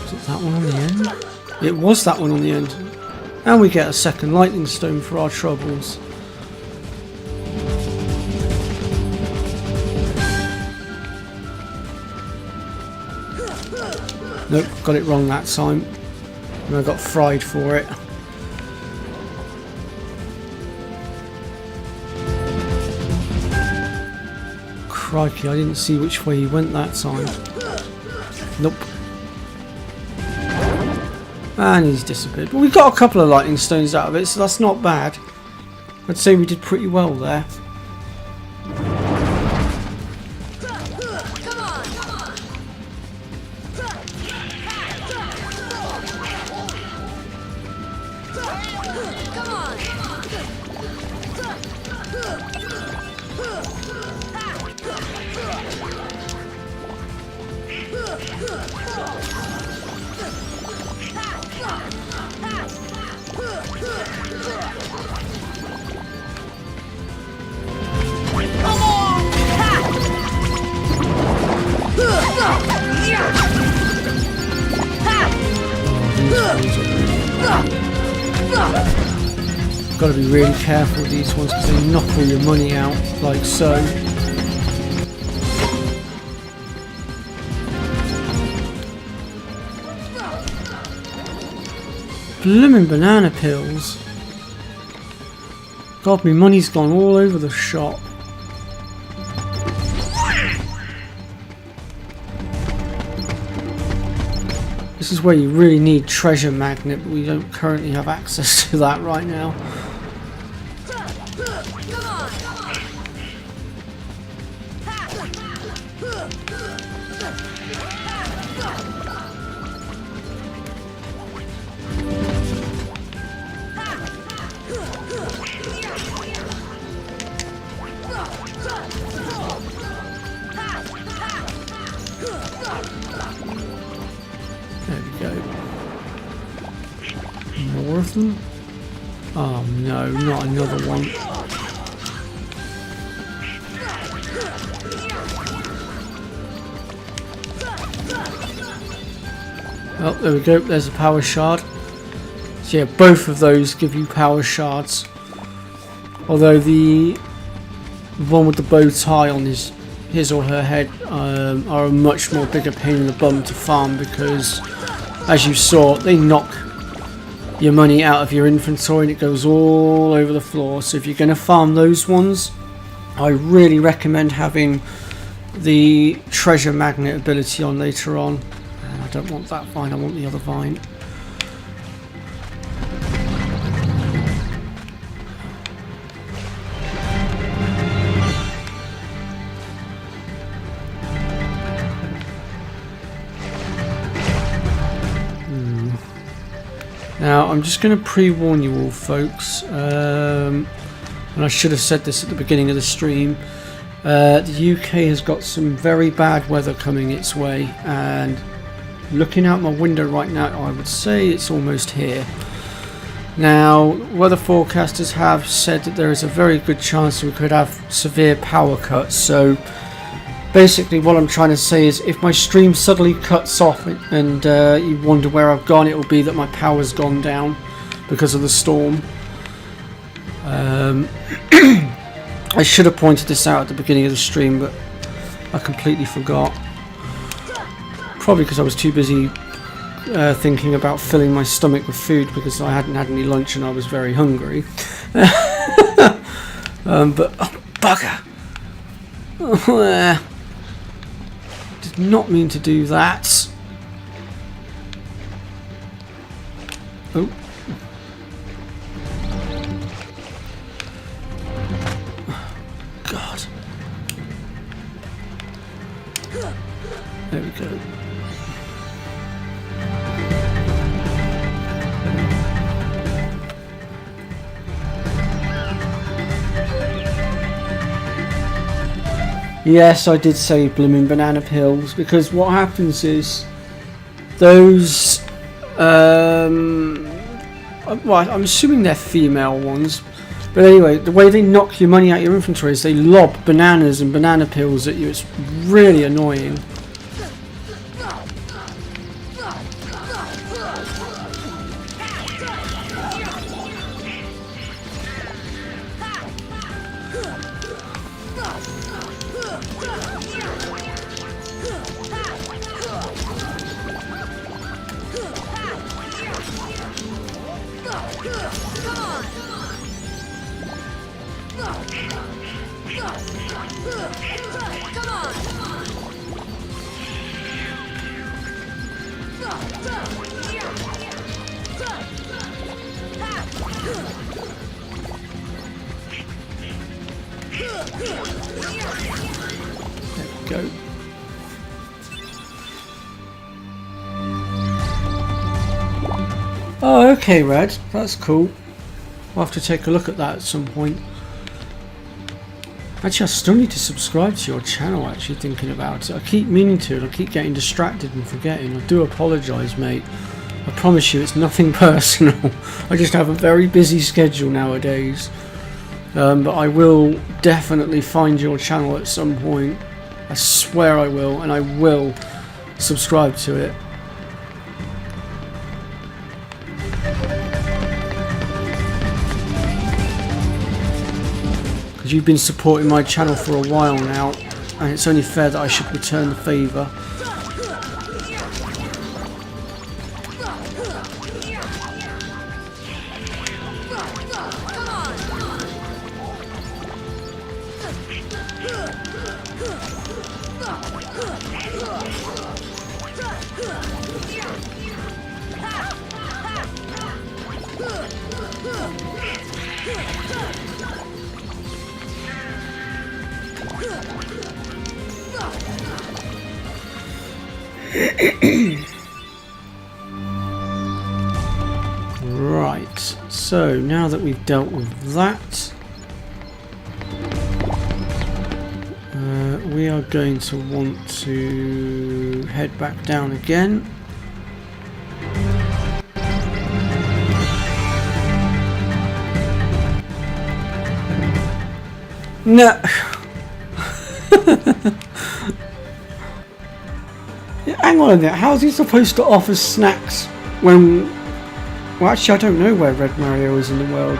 Was it that one on the end? It was that one on the end. And we get a second lightning stone for our troubles. Nope, got it wrong that time. And I got fried for it. Crikey, I didn't see which way he went that time. Nope. And he's disappeared. But we got a couple of lightning stones out of it, so that's not bad. I'd say we did pretty well there. Got to be really careful with these ones because they knock all your money out, like so. Blooming banana pills. God, my money's gone all over the shop. This is where you really need treasure magnet, but we don't currently have access to that right now. There we go. More of them? Oh no, not another one. Oh, there we go, there's a power shard. So yeah, both of those give you power shards. Although the one with the bow tie on his or her head are a much more bigger pain in the bum to farm because, as you saw, they knock your money out of your inventory and it goes all over the floor. So if you're going to farm those ones, I really recommend having the treasure magnet ability on later on. I don't want that vine, I want the other vine. Now, I'm just going to pre-warn you all, folks, and I should have said this at the beginning of the stream. The UK has got some very bad weather coming its way, and looking out my window right now, I would say it's almost here. Now, weather forecasters have said that there is a very good chance we could have severe power cuts, so basically what I'm trying to say is if my stream suddenly cuts off and you wonder where I've gone, it will be that my power's gone down because of the storm. I should have pointed this out at the beginning of the stream, but I completely forgot. Probably because I was too busy thinking about filling my stomach with food because I hadn't had any lunch and I was very hungry. But oh, bugger! Did not mean to do that. Oh. God. There we go. Yes, I did say blooming banana peels because what happens is those well, I'm assuming they're female ones, but anyway, the way they knock your money out of your inventory is they lob bananas and banana peels at you. It's really annoying. Go. Oh, okay, Red. That's cool. I'll have to take a look at that at some point. Actually, I still need to subscribe to your channel, actually, thinking about it. I keep meaning to, and I keep getting distracted and forgetting. I do apologise, mate. I promise you, it's nothing personal. I just have a very busy schedule nowadays. But I will definitely find your channel at some point. I swear I will, and I will subscribe to it. Because you've been supporting my channel for a while now, and it's only fair that I should return the favour. Right, so now that we've dealt with that, we are going to want to head back down again. No. Hang on a minute, how is he supposed to offer snacks when... Well, actually, I don't know where Red Mario is in the world.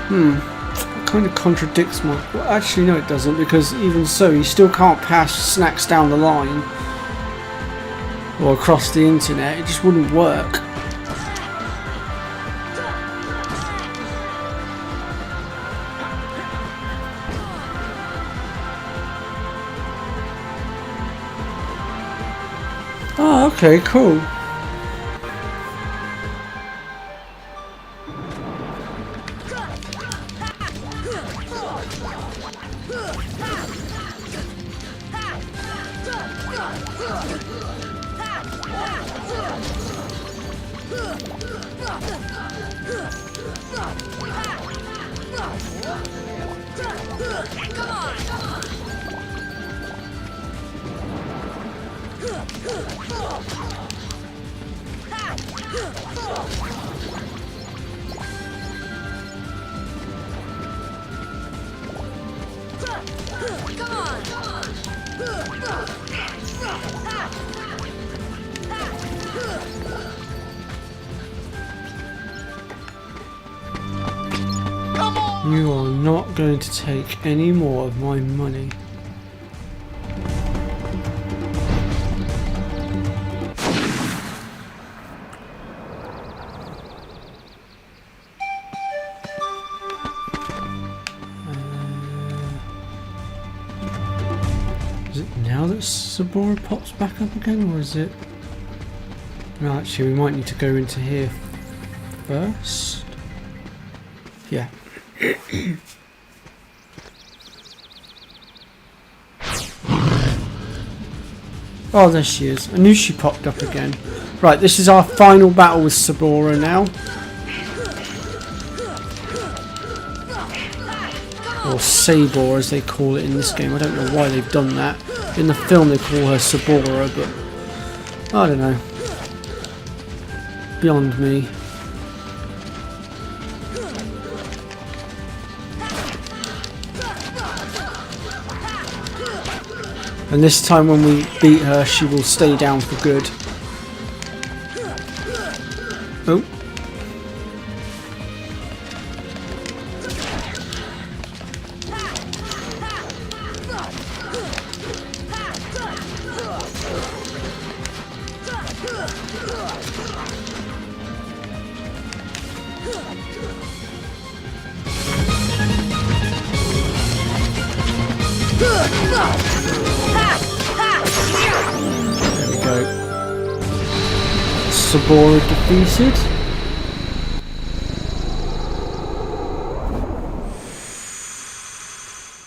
It kind of contradicts my... Well, actually, no, it doesn't, because even so, you still can't pass snacks down the line or across the internet. It just wouldn't work. Oh, okay, cool. You are not going to take any more of my money. Is it now that Sabora pops back up again, or is it... No, actually we might need to go into here first. Yeah. Oh, there she is. I knew she popped up again. Right, this is our final battle with Sabora now. Or Sabor as they call it in this game. I don't know why they've done that. In the film they call her Sabora, but I don't know. Beyond me. And this time when we beat her, she will stay down for good. Oh. There we go. Sabora defeated.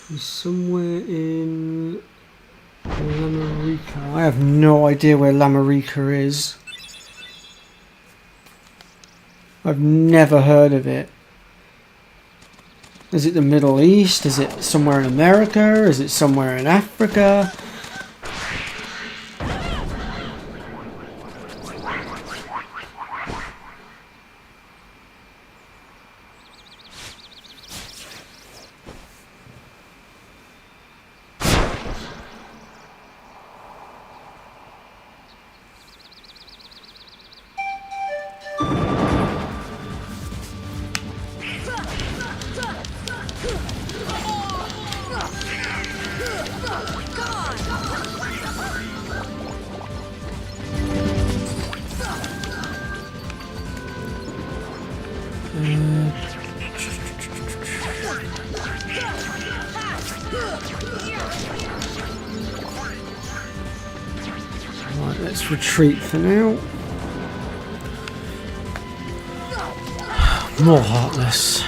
He's somewhere in Lamarica. I have no idea where Lamarica is. I've never heard of it. Is it the Middle East? Is it somewhere in America? Is it somewhere in Africa? Right, let's retreat for now. More Heartless.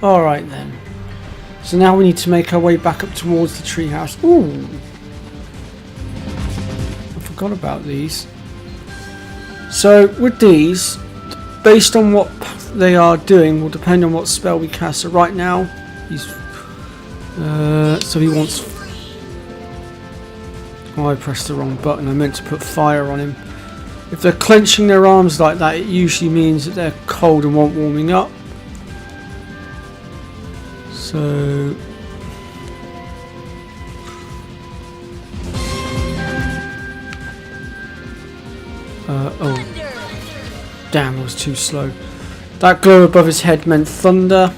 Alright then. So now we need to make our way back up towards the treehouse. Ooh! I forgot about these. So with these, based on what they are doing will depend on what spell we cast. So right now, he's... so he wants... Oh, I pressed the wrong button. I meant to put fire on him. If they're clenching their arms like that, it usually means that they're cold and want warming up. So... oh. Damn, I was too slow. That glow above his head meant thunder.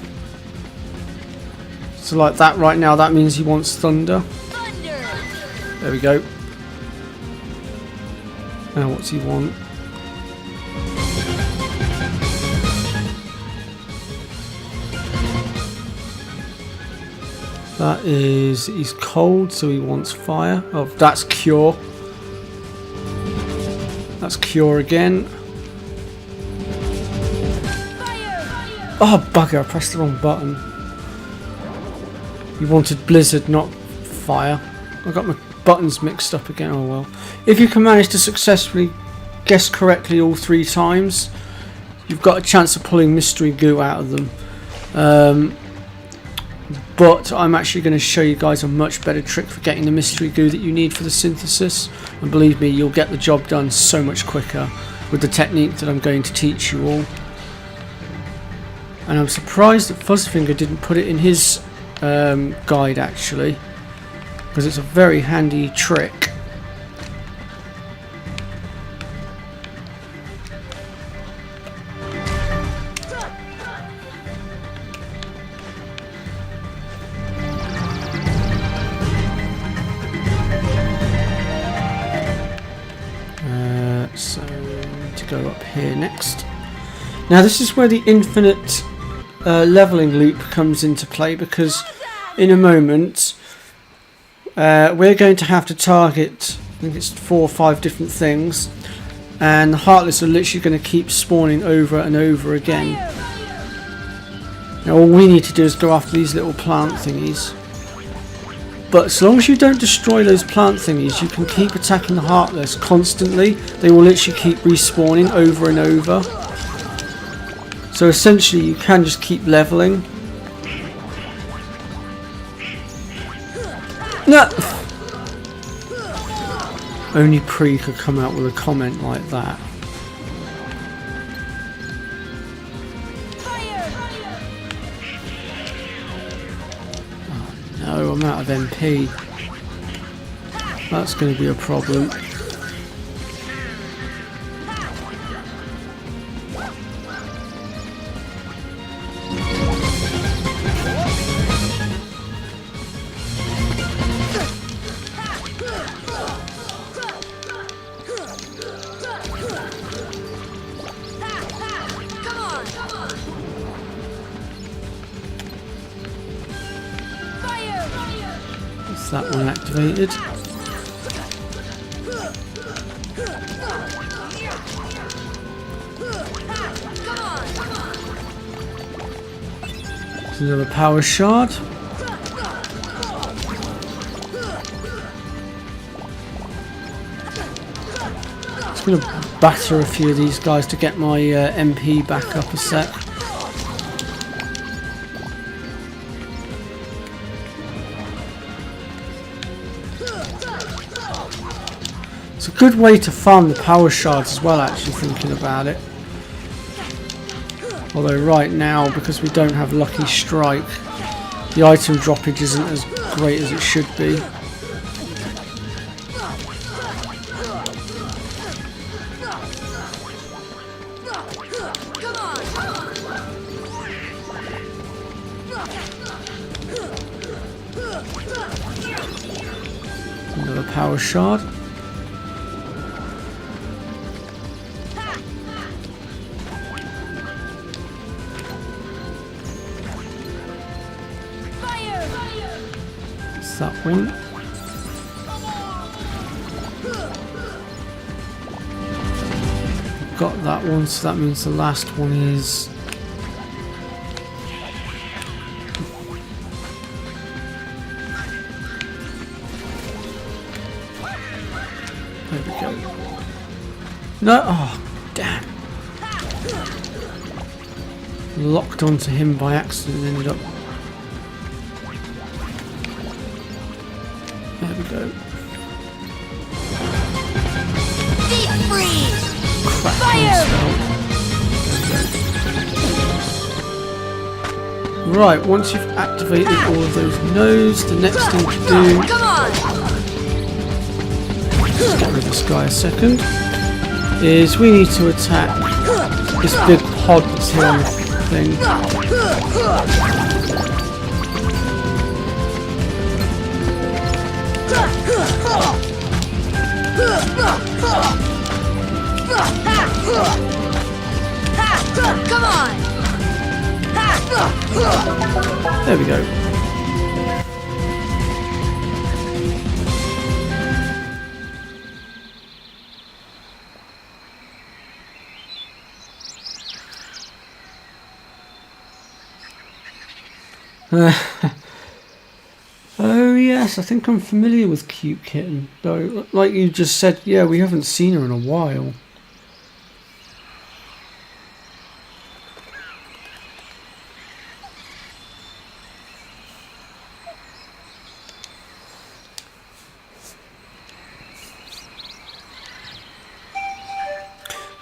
So like that right now, that means he wants thunder. There we go. Now what's he want? That is, he's cold, so he wants fire. Oh, that's cure. That's cure again. Oh, bugger, I pressed the wrong button. You wanted blizzard, not fire. I got my buttons mixed up again. Oh well. If you can manage to successfully guess correctly all 3 times, you've got a chance of pulling mystery goo out of them. But I'm actually going to show you guys a much better trick for getting the mystery goo that you need for the synthesis. And believe me, you'll get the job done so much quicker with the technique that I'm going to teach you all. And I'm surprised that Fuzzfinger didn't put it in his guide actually, because it's a very handy trick. So we need to go up here next. Now this is where the infinite leveling loop comes into play, because in a moment we're going to have to target, I think it's 4 or 5 different things, and the Heartless are literally going to keep spawning over and over again. Now all we need to do is go after these little plant thingies. But as long as you don't destroy those plant thingies, you can keep attacking the Heartless constantly. They will literally keep respawning over and over. So essentially you can just keep leveling. No! Only Pre could come out with a comment like that. Oh no, I'm out of MP. That's going to be a problem. That one activated. There's another power shard. Just going to batter a few of these guys to get my MP back up a sec. It's a good way to farm the power shards as well, actually, thinking about it. Although right now, because we don't have Lucky Strike, the item droppage isn't as great as it should be. Another power shard. That one. Got that one, so that means the last one is there we go. No, oh damn. Locked onto him by accident and ended up. There we go. Deep freeze! Crap. Fire! Right, once you've activated all of those nodes, the next thing to do, Come on! just get rid of this guy a second, is we need to attack this big pod that's here on the thing. Come on! There we go. Oh yes, I think I'm familiar with Cute Kitten, though like you just said, yeah, we haven't seen her in a while.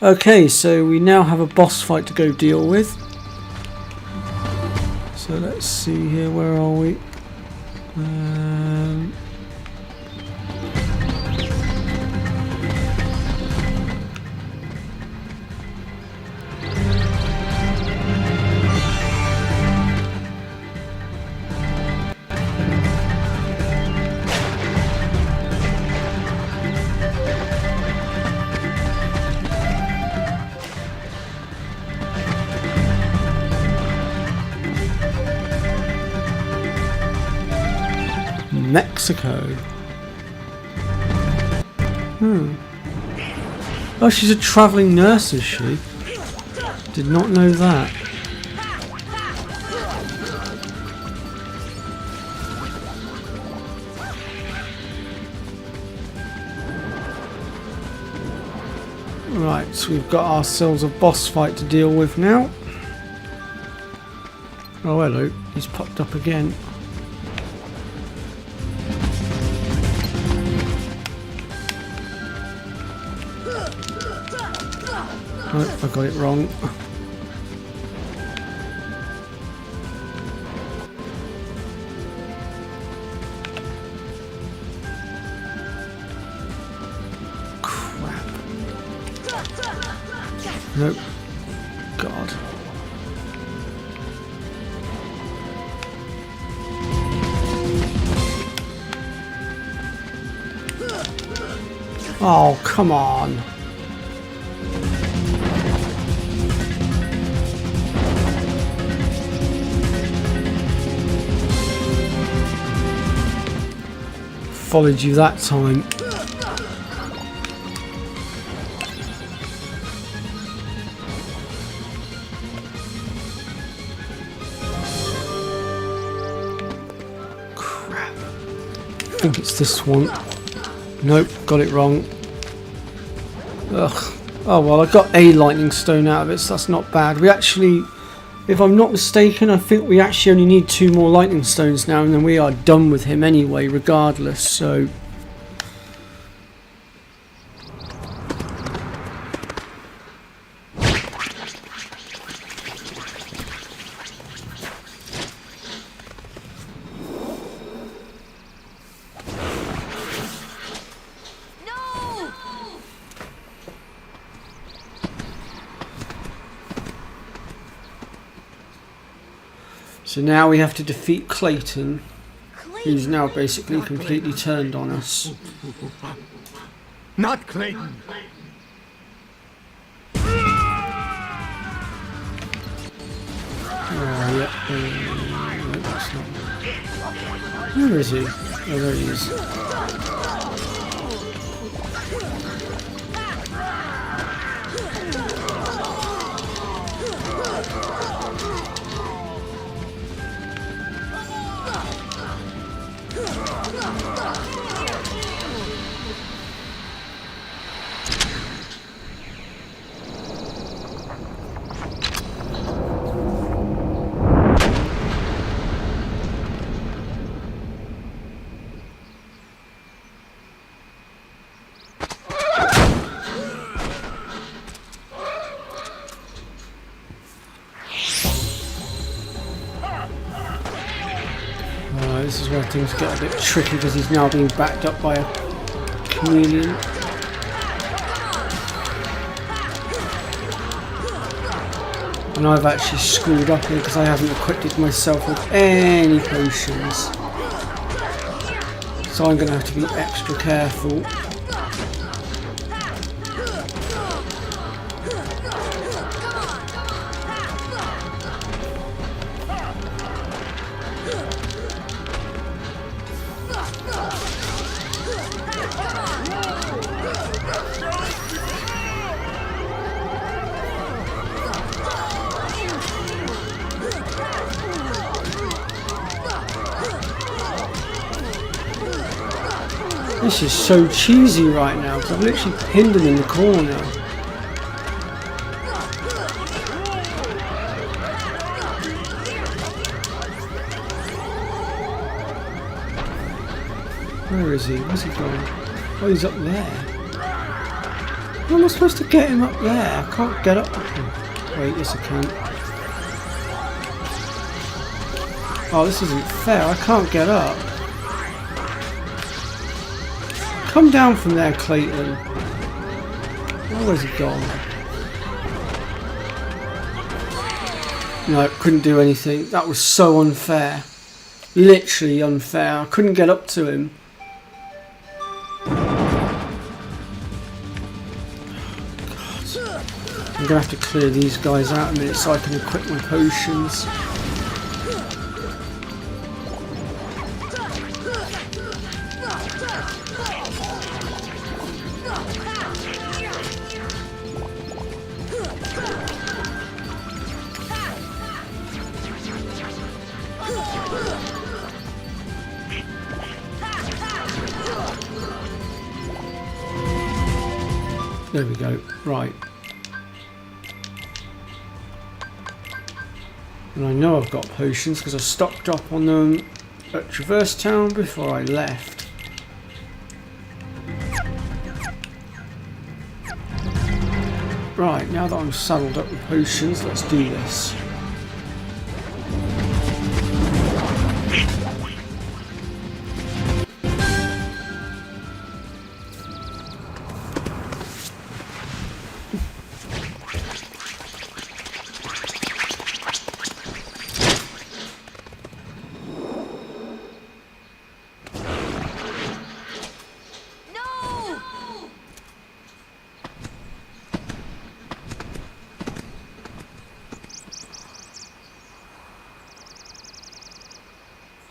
Okay, so we now have a boss fight to go deal with. So let's see here, where are we? Mexico. Oh, she's a travelling nurse, is she? Did not know that. Right, so we've got ourselves a boss fight to deal with now. Oh, hello. He's popped up again. Oh, I got it wrong. Crap. Nope. God. Oh, come on. Followed you that time. Crap. I think it's this one. Nope, got it wrong. Ugh. Oh well, I got a lightning stone out of it, so that's not bad. We actually, if I'm not mistaken, I think we actually only need 2 more lightning stones now, and then we are done with him anyway, regardless, so... So now we have to defeat Clayton, who's now basically completely turned on us. Not Clayton. Oh, yeah. No, that's not. Where is he? Oh, there he is. This is where things get a bit tricky because he's now being backed up by a chameleon. And I've actually screwed up here because I haven't equipped myself with any potions. So I'm going to have to be extra careful. This is so cheesy right now because I've literally pinned him in the corner. Where is he? Where's he gone? Oh, he's up there. How am I supposed to get him up there? I can't get up. Oh, wait, yes I can. Oh, this isn't fair. I can't get up. Come down from there, Clayton. Oh, where's he gone? No, couldn't do anything. That was so unfair. Literally unfair. I couldn't get up to him. God. I'm going to have to clear these guys out in a minute so I can equip my potions. There we go. Right. And I know I've got potions because I stocked up on them at Traverse Town before I left. Right, now that I'm saddled up with potions, let's do this.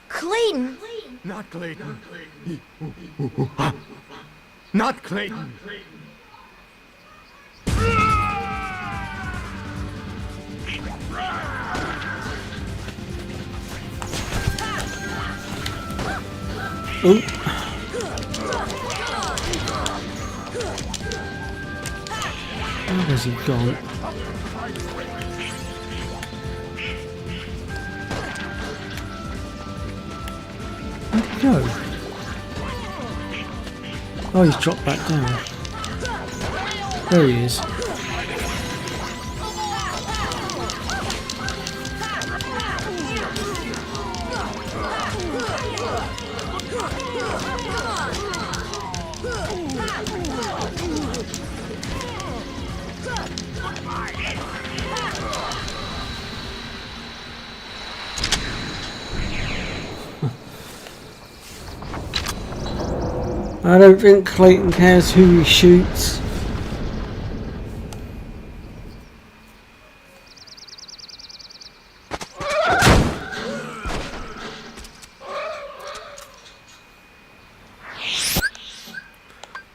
Clayton! Not Clayton. Not Clayton. Oh. Where has he gone? Where'd he go? Oh, he's dropped back down. There he is. I don't think Clayton cares who he shoots.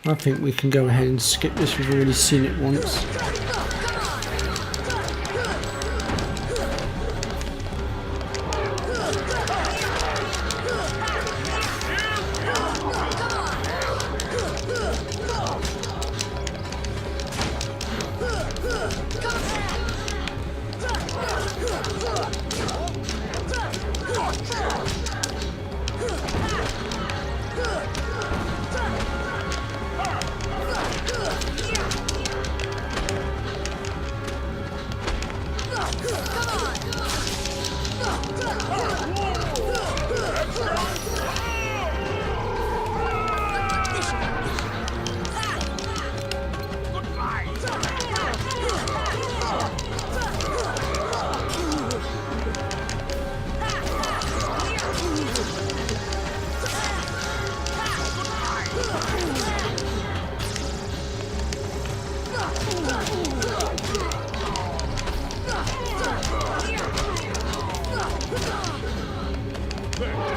I think we can go ahead and skip this, we've already seen it once.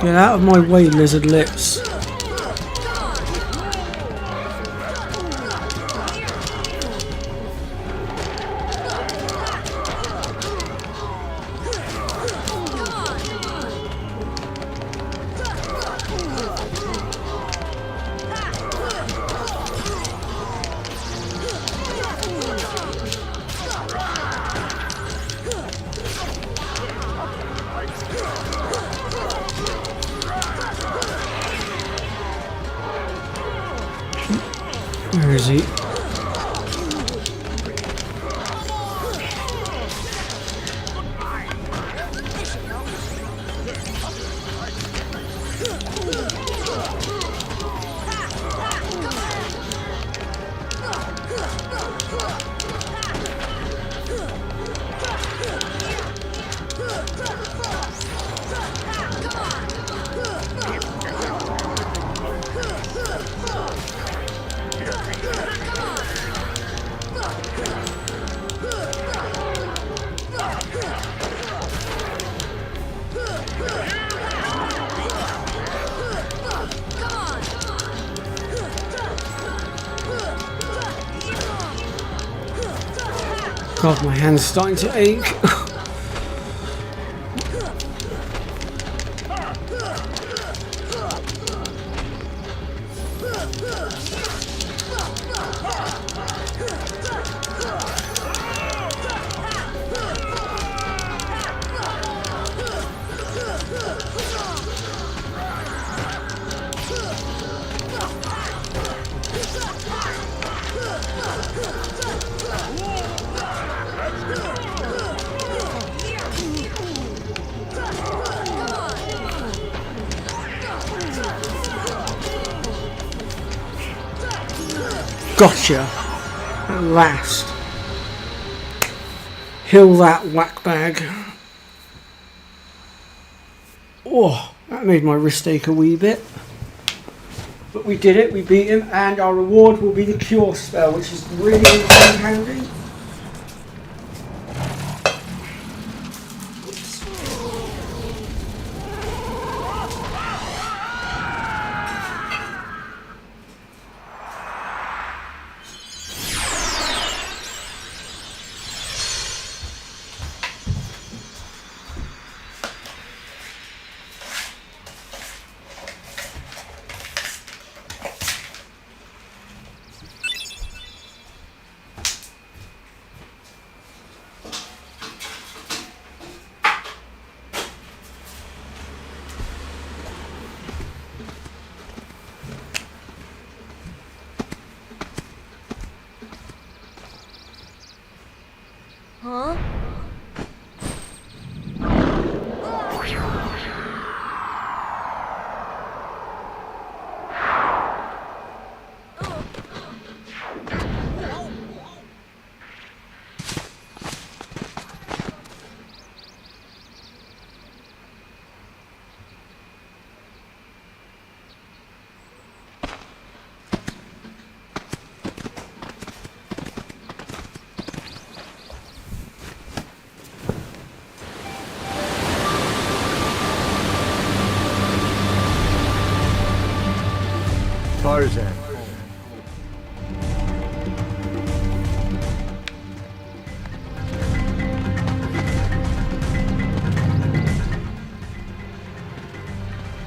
Get out of my way, lizard lips. Where is he? God, my hand's starting to ache. Gotcha! At last. Heal that whack bag. Oh, that made my wrist ache a wee bit. But we did it, we beat him, and our reward will be the cure spell, which is really, really handy. Huh? Tarzan.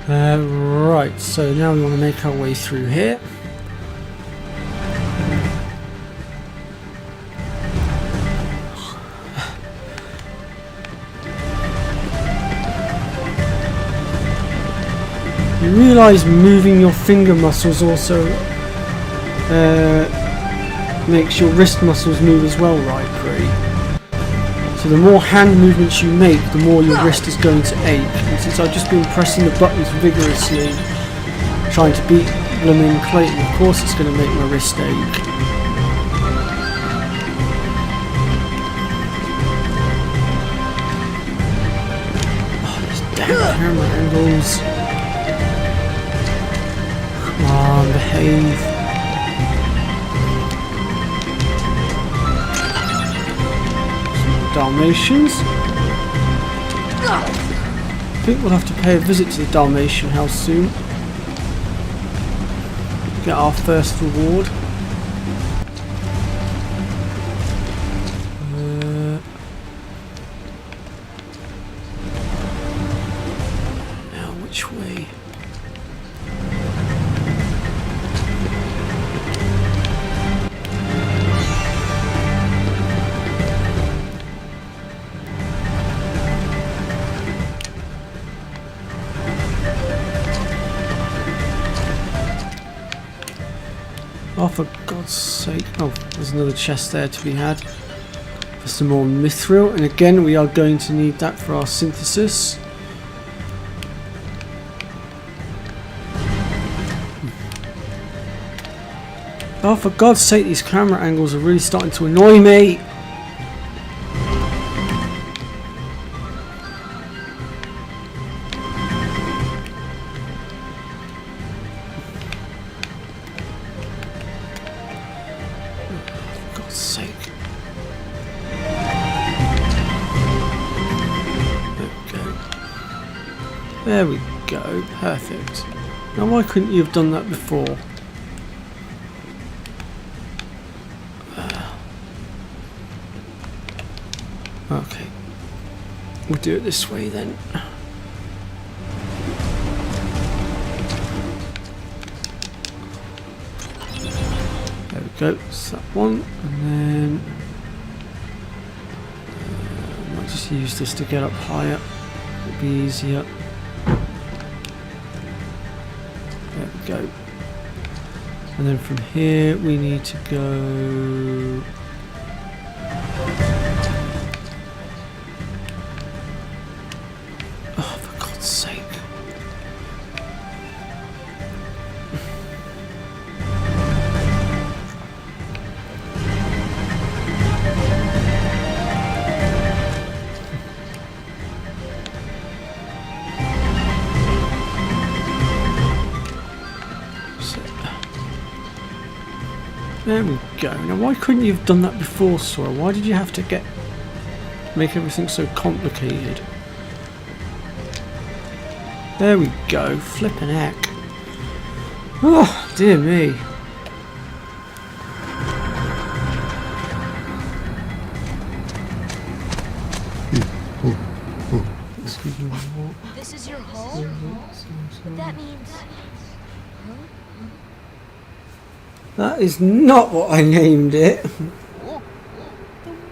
Right, so now we want to make our way through here. You realise moving your finger muscles also makes your wrist muscles move as well, right, Cree? So the more hand movements you make, the more your wrist is going to ache. And since I've just been pressing the buttons vigorously, trying to beat blooming Clayton, of course it's going to make my wrist ache. Oh, these damn camera angles. Come on, behave. Some Dalmatians. think we'll have to pay a visit to the Dalmatian House soon. Get our first reward. Now which way? Oh, for God's sake. Oh, there's another chest there to be had. For some more mithril. And again, we are going to need that for our synthesis. Oh, for God's sake, these camera angles are really starting to annoy me. There we go, perfect. Now why couldn't you have done that before? Okay, we'll do it this way then. There we go, that's that one, and then I might just use this to get up higher, it'll be easier. There we go. And then from here we need to go... Oh, for God's sake. There we go. Now why couldn't you have done that before, Sora? Why did you have to make everything so complicated? There we go. Flippin' heck. Oh, dear me. Excuse me. This is your home? But that means... That is not what I named it. The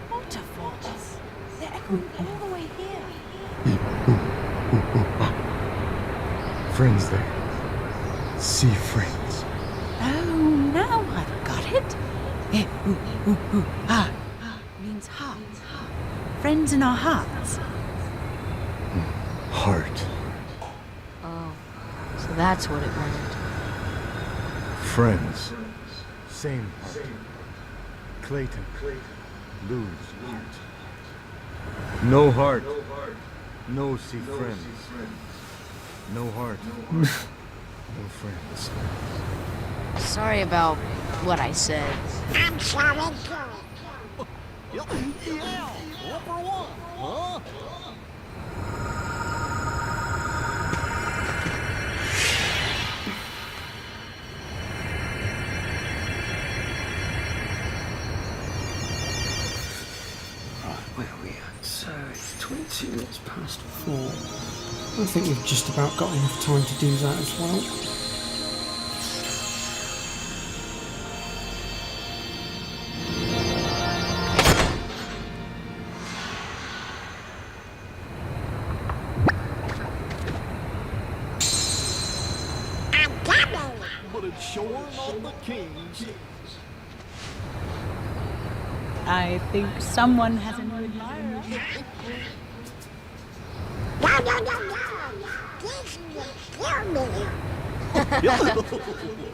waterfalls. They're echoing all the way here. Friends there. Sea friends. Oh, now I've got it. Ah means hearts. Friends in our hearts. Heart. Oh, so that's what it meant. Friends. Same heart. Clayton. Lose heart. No heart. No sea friends. No heart. No friends. Sorry about what I said. I'm sorry too. Yeah, all for one, huh? Where are we at? So it's 22 minutes past 4. I think we've just about got enough time to do that as well. But it's sure not the king's. I think someone has a new admirer. No. This will kill me.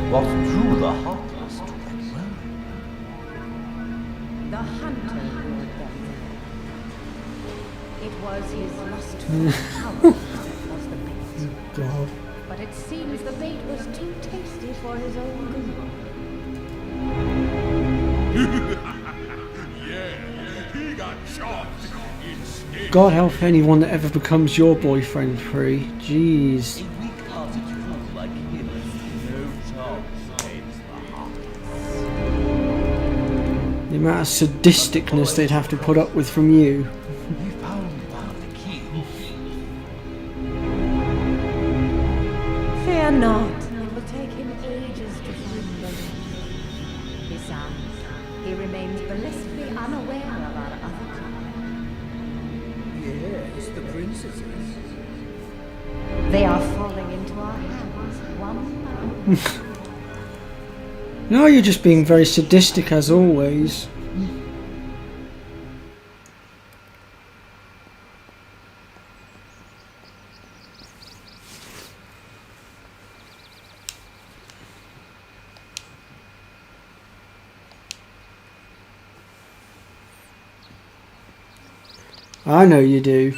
What drew the heartless to that well? The hunter lured them there. It was his lust for power that was the bait. God. But it seems the bait was too tasty for his own good. Yeah, he got chopped instead. God help anyone that ever becomes your boyfriend, Free. Jeez. A weak-hearted fool like him has no chance against the heartless. The amount of sadisticness they'd have to put up with from you. We found one of the keys. Fear not. It will take him ages to find the ring. Besides, he remains blissfully unaware of our other kind. Yes, the princesses. They are falling into our hands one by one. No, you're just being very sadistic as always. I know you do.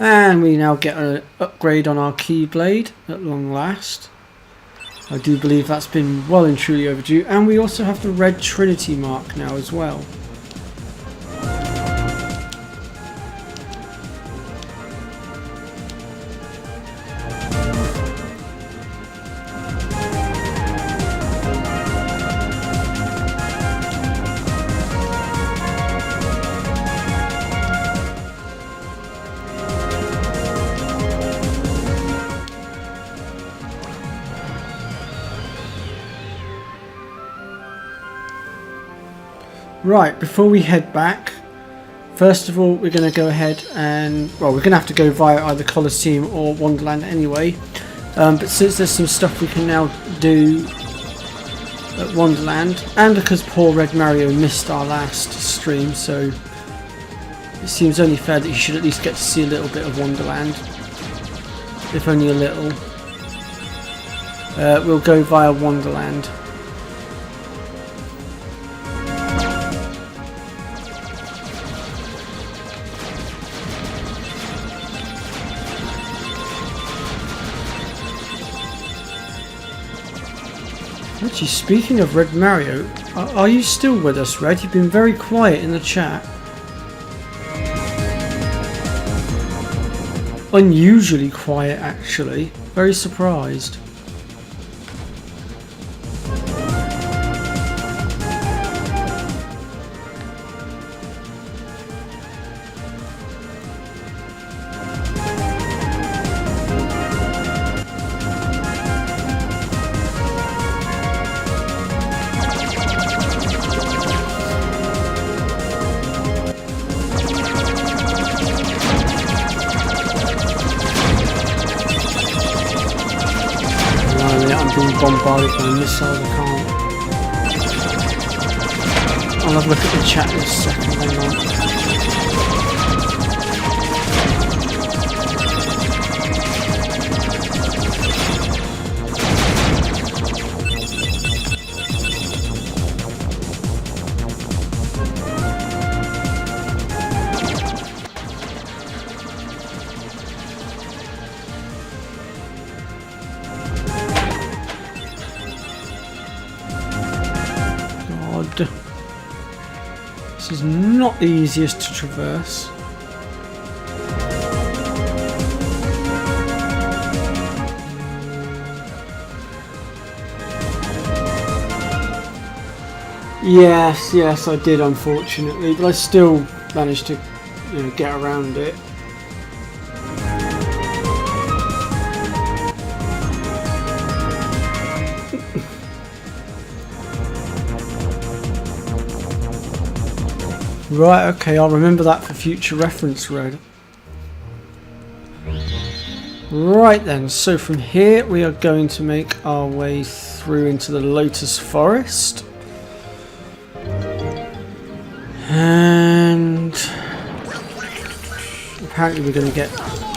And we now get an upgrade on our Keyblade at long last. I do believe that's been well and truly overdue. And we also have the red Trinity mark now as well. Right, before we head back, first of all we're going to go ahead and, well, we're going to have to go via either Colosseum or Wonderland anyway, but since there's some stuff we can now do at Wonderland, and because poor Red Mario missed our last stream, so it seems only fair that you should at least get to see a little bit of Wonderland, if only a little. We'll go via Wonderland. Actually, speaking of Red Mario, are you still with us, Red? You've been very quiet in the chat. Unusually quiet, actually. Very surprised. Bombarded by missiles, I can't. I'll have a look at the chat in a second, hang on. This is not the easiest to traverse. Yes, I did, unfortunately, but I still managed to, get around it. Right, okay, I'll remember that for future reference, Red. Right then, so from here we are going to make our way through into the Lotus Forest. And apparently we're going to get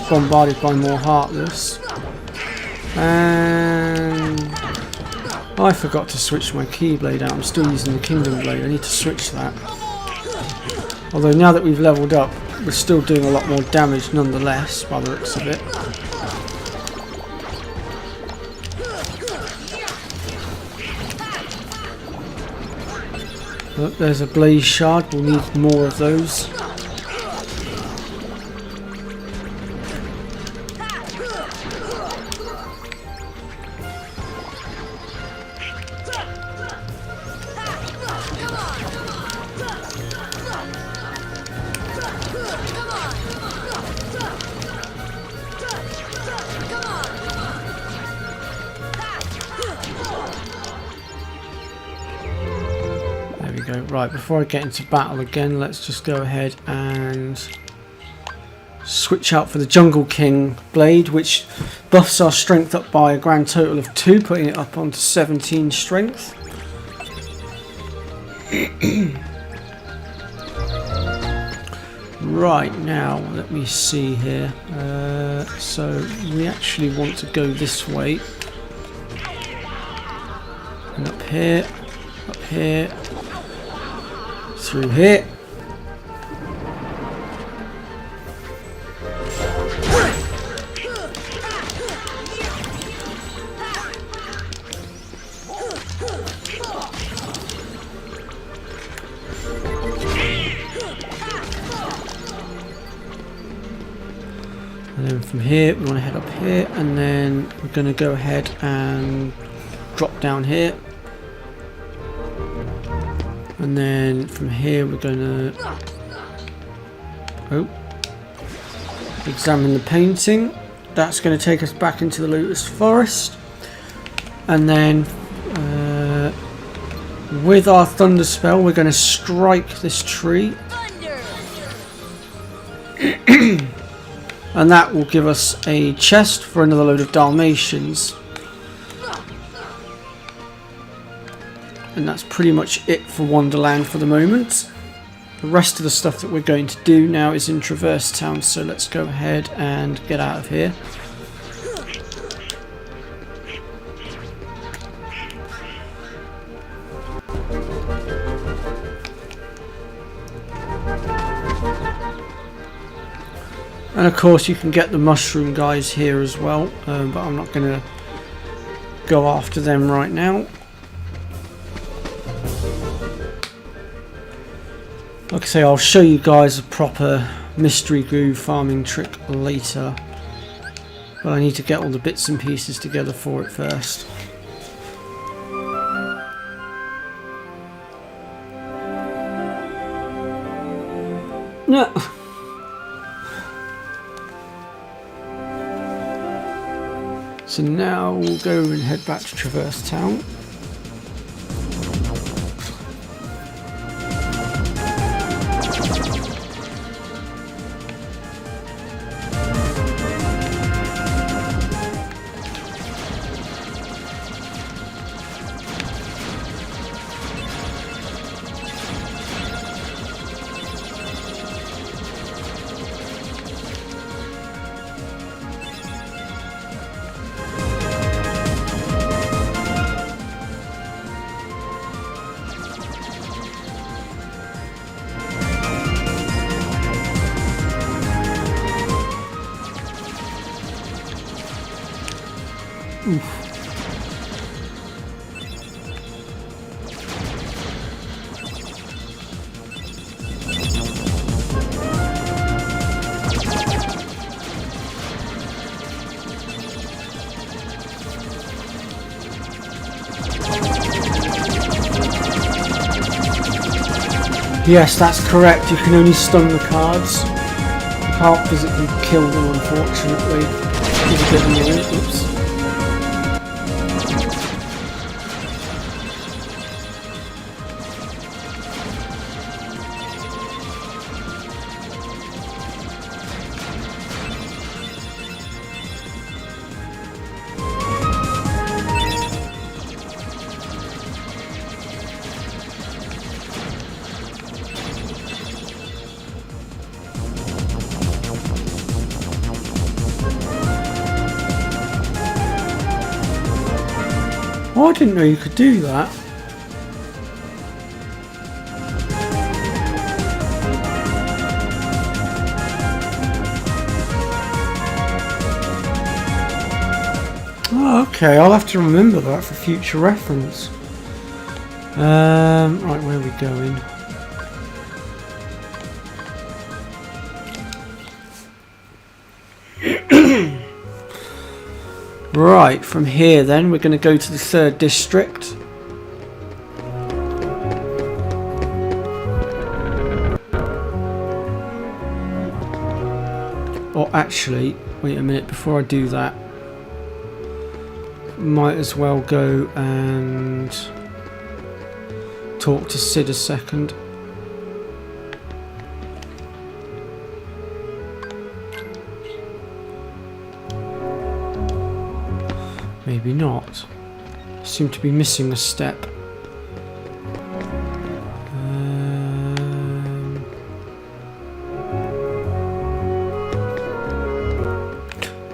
bombarded by more Heartless. And I forgot to switch my Keyblade out. I'm still using the Kindom blade. I need to switch that. Although now that we've leveled up, we're still doing a lot more damage nonetheless, by the looks of it. Oh, there's a blaze shard. We'll need more of those. Right, before I get into battle again, let's just go ahead and switch out for the Jungle King blade, which buffs our strength up by a grand total of 2, putting it up onto 17 strength. Right, now let me see here. So we actually want to go this way, and up here, through here. And then from here we want to head up here, and then we're going to go ahead and drop down here. And then from here we're going to examine the painting. That's going to take us back into the Lotus Forest. And then with our thunder spell we're going to strike this tree. And that will give us a chest for another load of Dalmatians. And that's pretty much it for Wonderland for the moment. The rest of the stuff that we're going to do now is in Traverse Town, so let's go ahead and get out of here. And of course you can get the mushroom guys here as well, but I'm not going to go after them right now. Like I say, I'll show you guys a proper mystery goo farming trick later, but I need to get all the bits and pieces together for it first. No. So now we'll go and head back to Traverse Town. Oof. Yes, that's correct. You can only stun the cards. You can't physically kill them, unfortunately. It's a bit annoying. Oops. Oh, I didn't know you could do that. Oh, okay, I'll have to remember that for future reference. Right, where are we going? Right, from here then we're going to go to the 3rd district. Or actually, wait a minute, before I do that, might as well go and talk to Sid a second. Maybe not. Seem to be missing a step.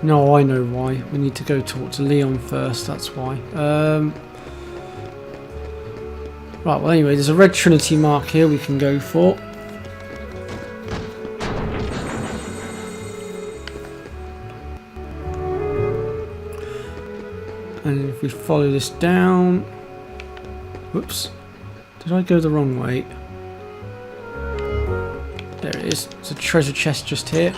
No, I know why. We need to go talk to Leon first, that's why. Right, well anyway, there's a red Trinity mark here we can go for. And if we follow this down... Whoops. Did I go the wrong way? There it is. There's a treasure chest just here.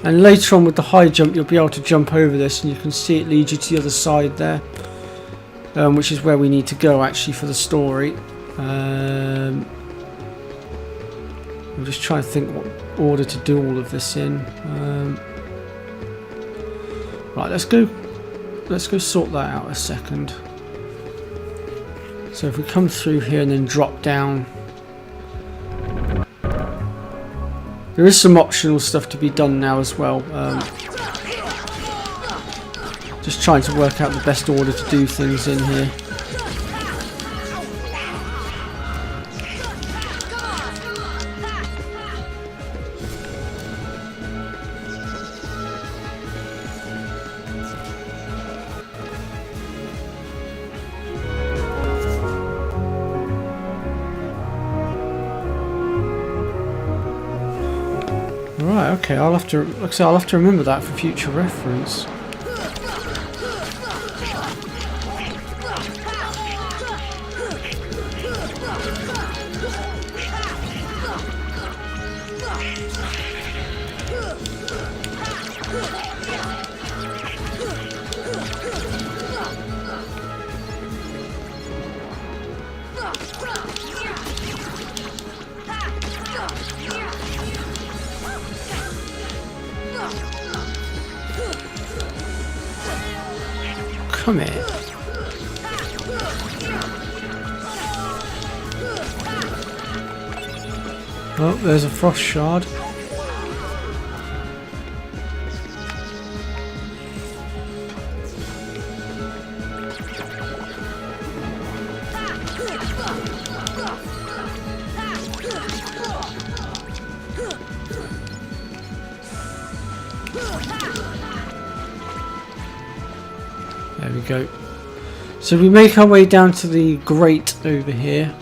And later on with the high jump you'll be able to jump over this and you can see it leads you to the other side there. Which is where we need to go actually for the story. I'm just trying to think what order to do all of this in. Right, let's go sort that out a second. So if we come through here and then drop down, there is some optional stuff to be done now as well. Just trying to work out the best order to do things in here. Right, okay, I'll have to, like I say, I'll have to remember that for future reference. Come here. Oh, there's a frost shard. There we go. So we make our way down to the grate over here.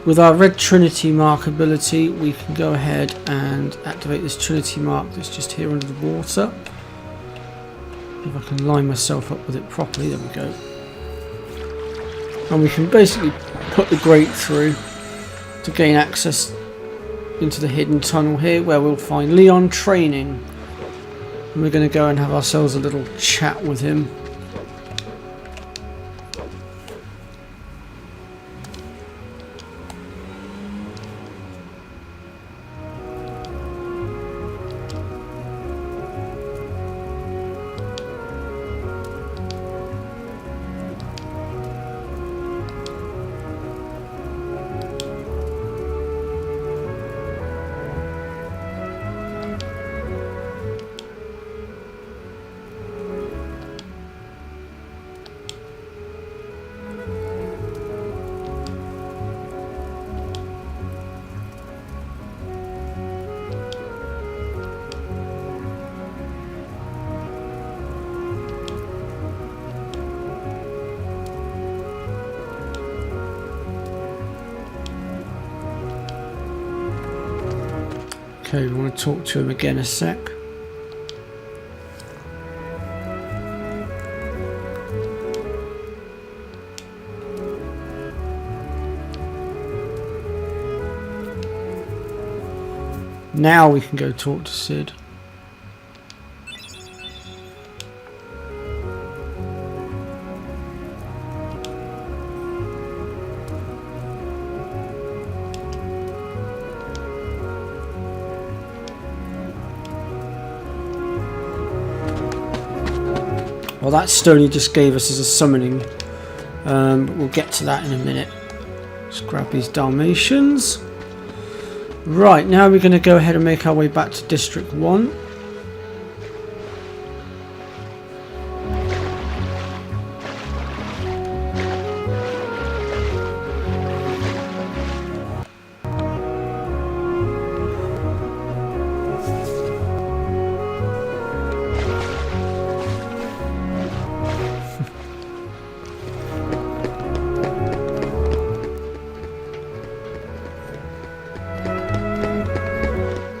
With our red Trinity mark ability, we can go ahead and activate this Trinity mark that's just here under the water. If I can line myself up with it properly, there we go. And we can basically put the grate through to gain access into the hidden tunnel here, where we'll find Leon training. And we're going to go and have ourselves a little chat with him. Okay, we want to talk to him again a sec. Now we can go talk to Sid. Well, that stone he just gave us is a summoning. But we'll get to that in a minute. Let's grab these Dalmatians. Right, now we're going to go ahead and make our way back to District 1.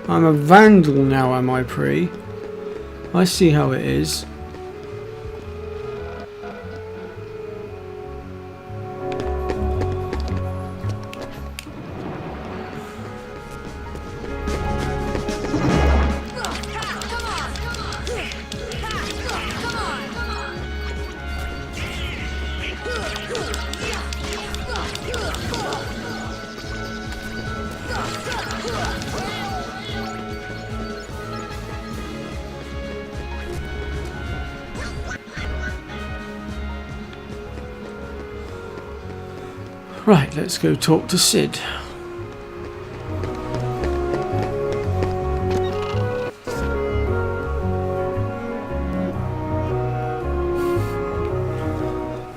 I'm a vandal now, am I, Pre? I see how it is. Right, let's go talk to Sid.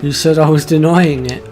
You said I was denying it.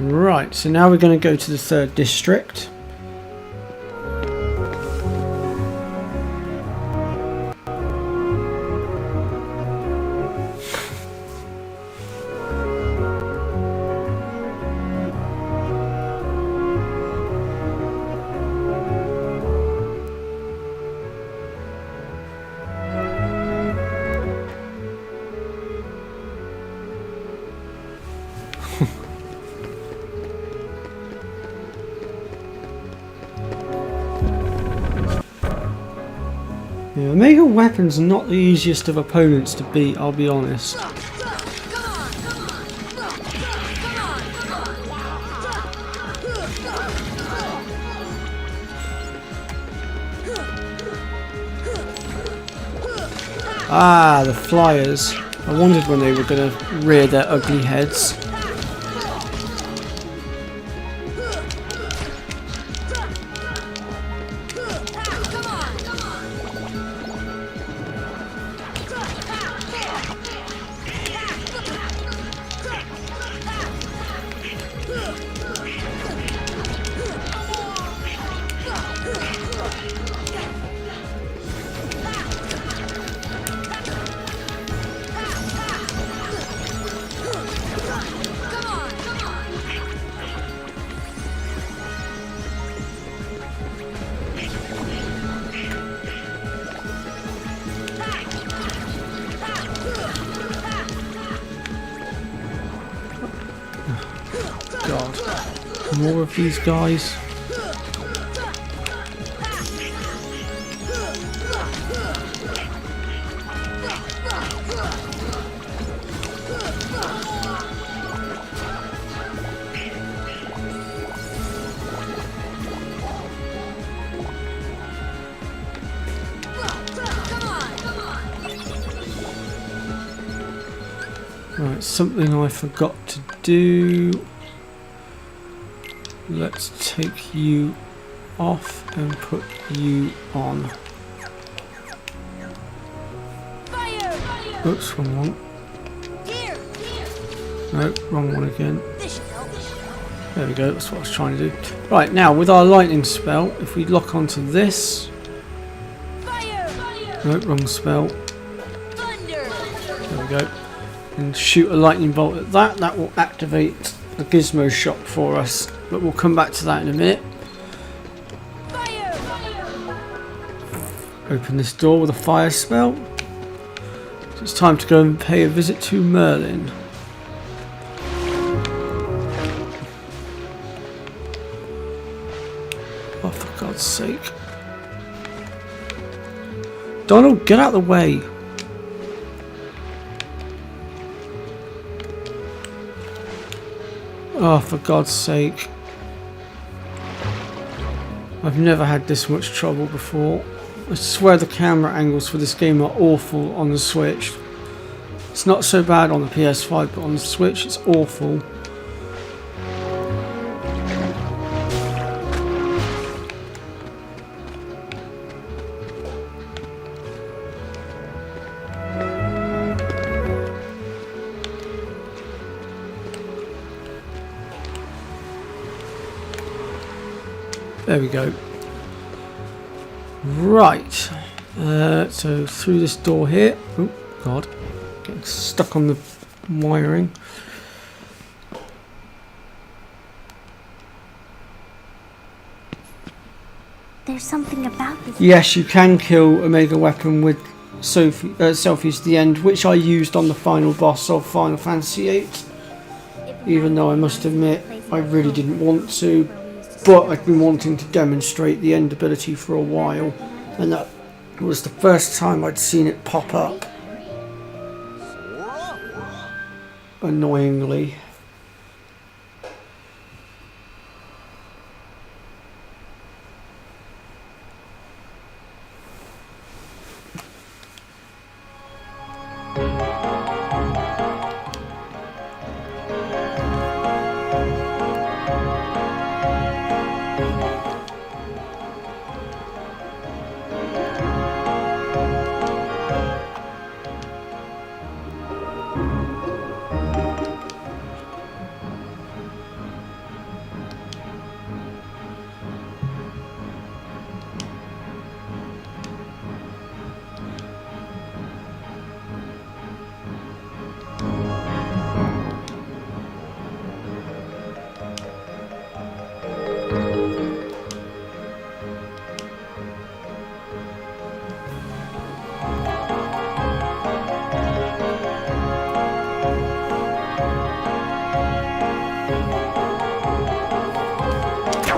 Right, so now we're going to go to the 3rd district. Yeah, Omega weapons are not the easiest of opponents to beat, I'll be honest. Ah, the flyers. I wondered when they were going to rear their ugly heads. God. More of these guys. Right, something I forgot to do. Let's take you off and put you on. Oops, wrong one. No, wrong one again. There we go, that's what I was trying to do. Right, now with our lightning spell, if we lock onto this. No, wrong spell. There we go. And shoot a lightning bolt at that. That will activate the Gizmo Shop for us. But we'll come back to that in a minute. Open this door with a fire spell. So it's time to go and pay a visit to Merlin. Oh, for God's sake. Donald, get out of the way. Oh, for God's sake. I've never had this much trouble before. I swear the camera angles for this game are awful on the Switch. It's not so bad on the PS5, but on the Switch it's awful. There we go. Right. So through this door here. Oh God. Getting stuck on the wiring. There's something about this. Yes, you can kill a mega weapon with selfies at the end, which I used on the final boss of Final Fantasy VIII. Even though I must admit I really didn't want to. But I've been wanting to demonstrate the end ability for a while, and that was the first time I'd seen it pop up. Annoyingly.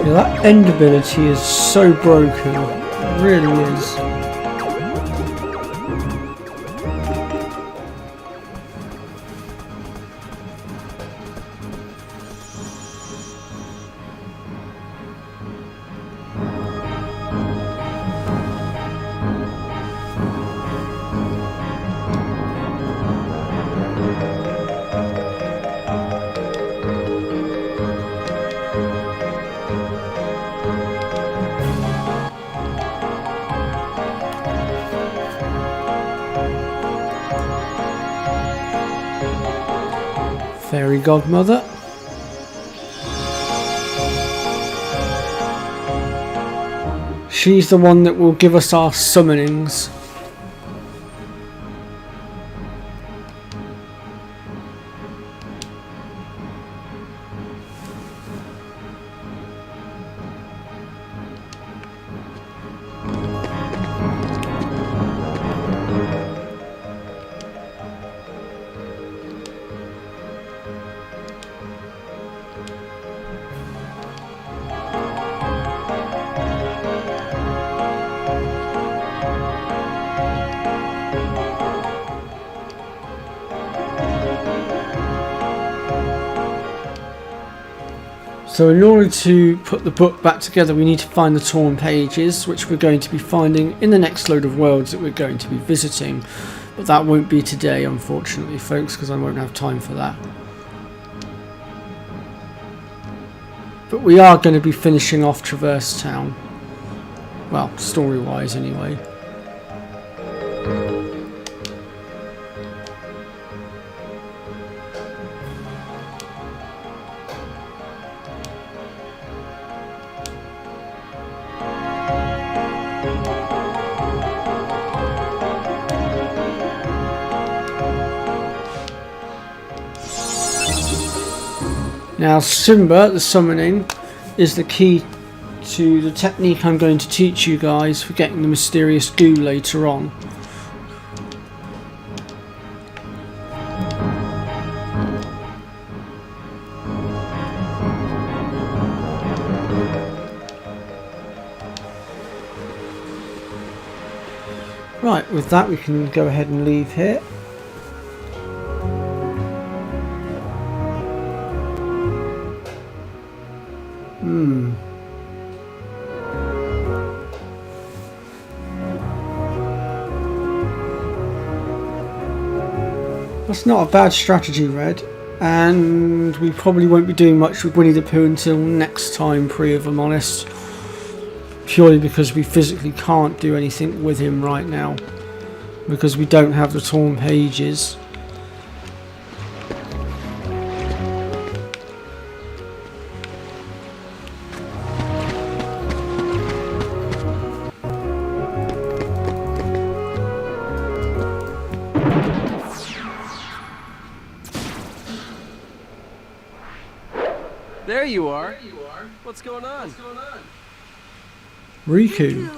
Yeah, that end ability is so broken, it really is. Fairy Godmother. She's the one that will give us our summonings. So in order to put the book back together, we need to find the torn pages, which we're going to be finding in the next load of worlds that we're going to be visiting. But that won't be today, unfortunately, folks, because I won't have time for that. But we are going to be finishing off Traverse Town. Well, story-wise anyway. Now Simba, the summoning, is the key to the technique I'm going to teach you guys for getting the mysterious goo later on. Right, with that we can go ahead and leave here. That's not a bad strategy, Red, and we probably won't be doing much with Winnie the Pooh until next time, Pri, if I'm honest. Purely because we physically can't do anything with him right now, because we don't have the torn pages. There you are. What's going on? Riku.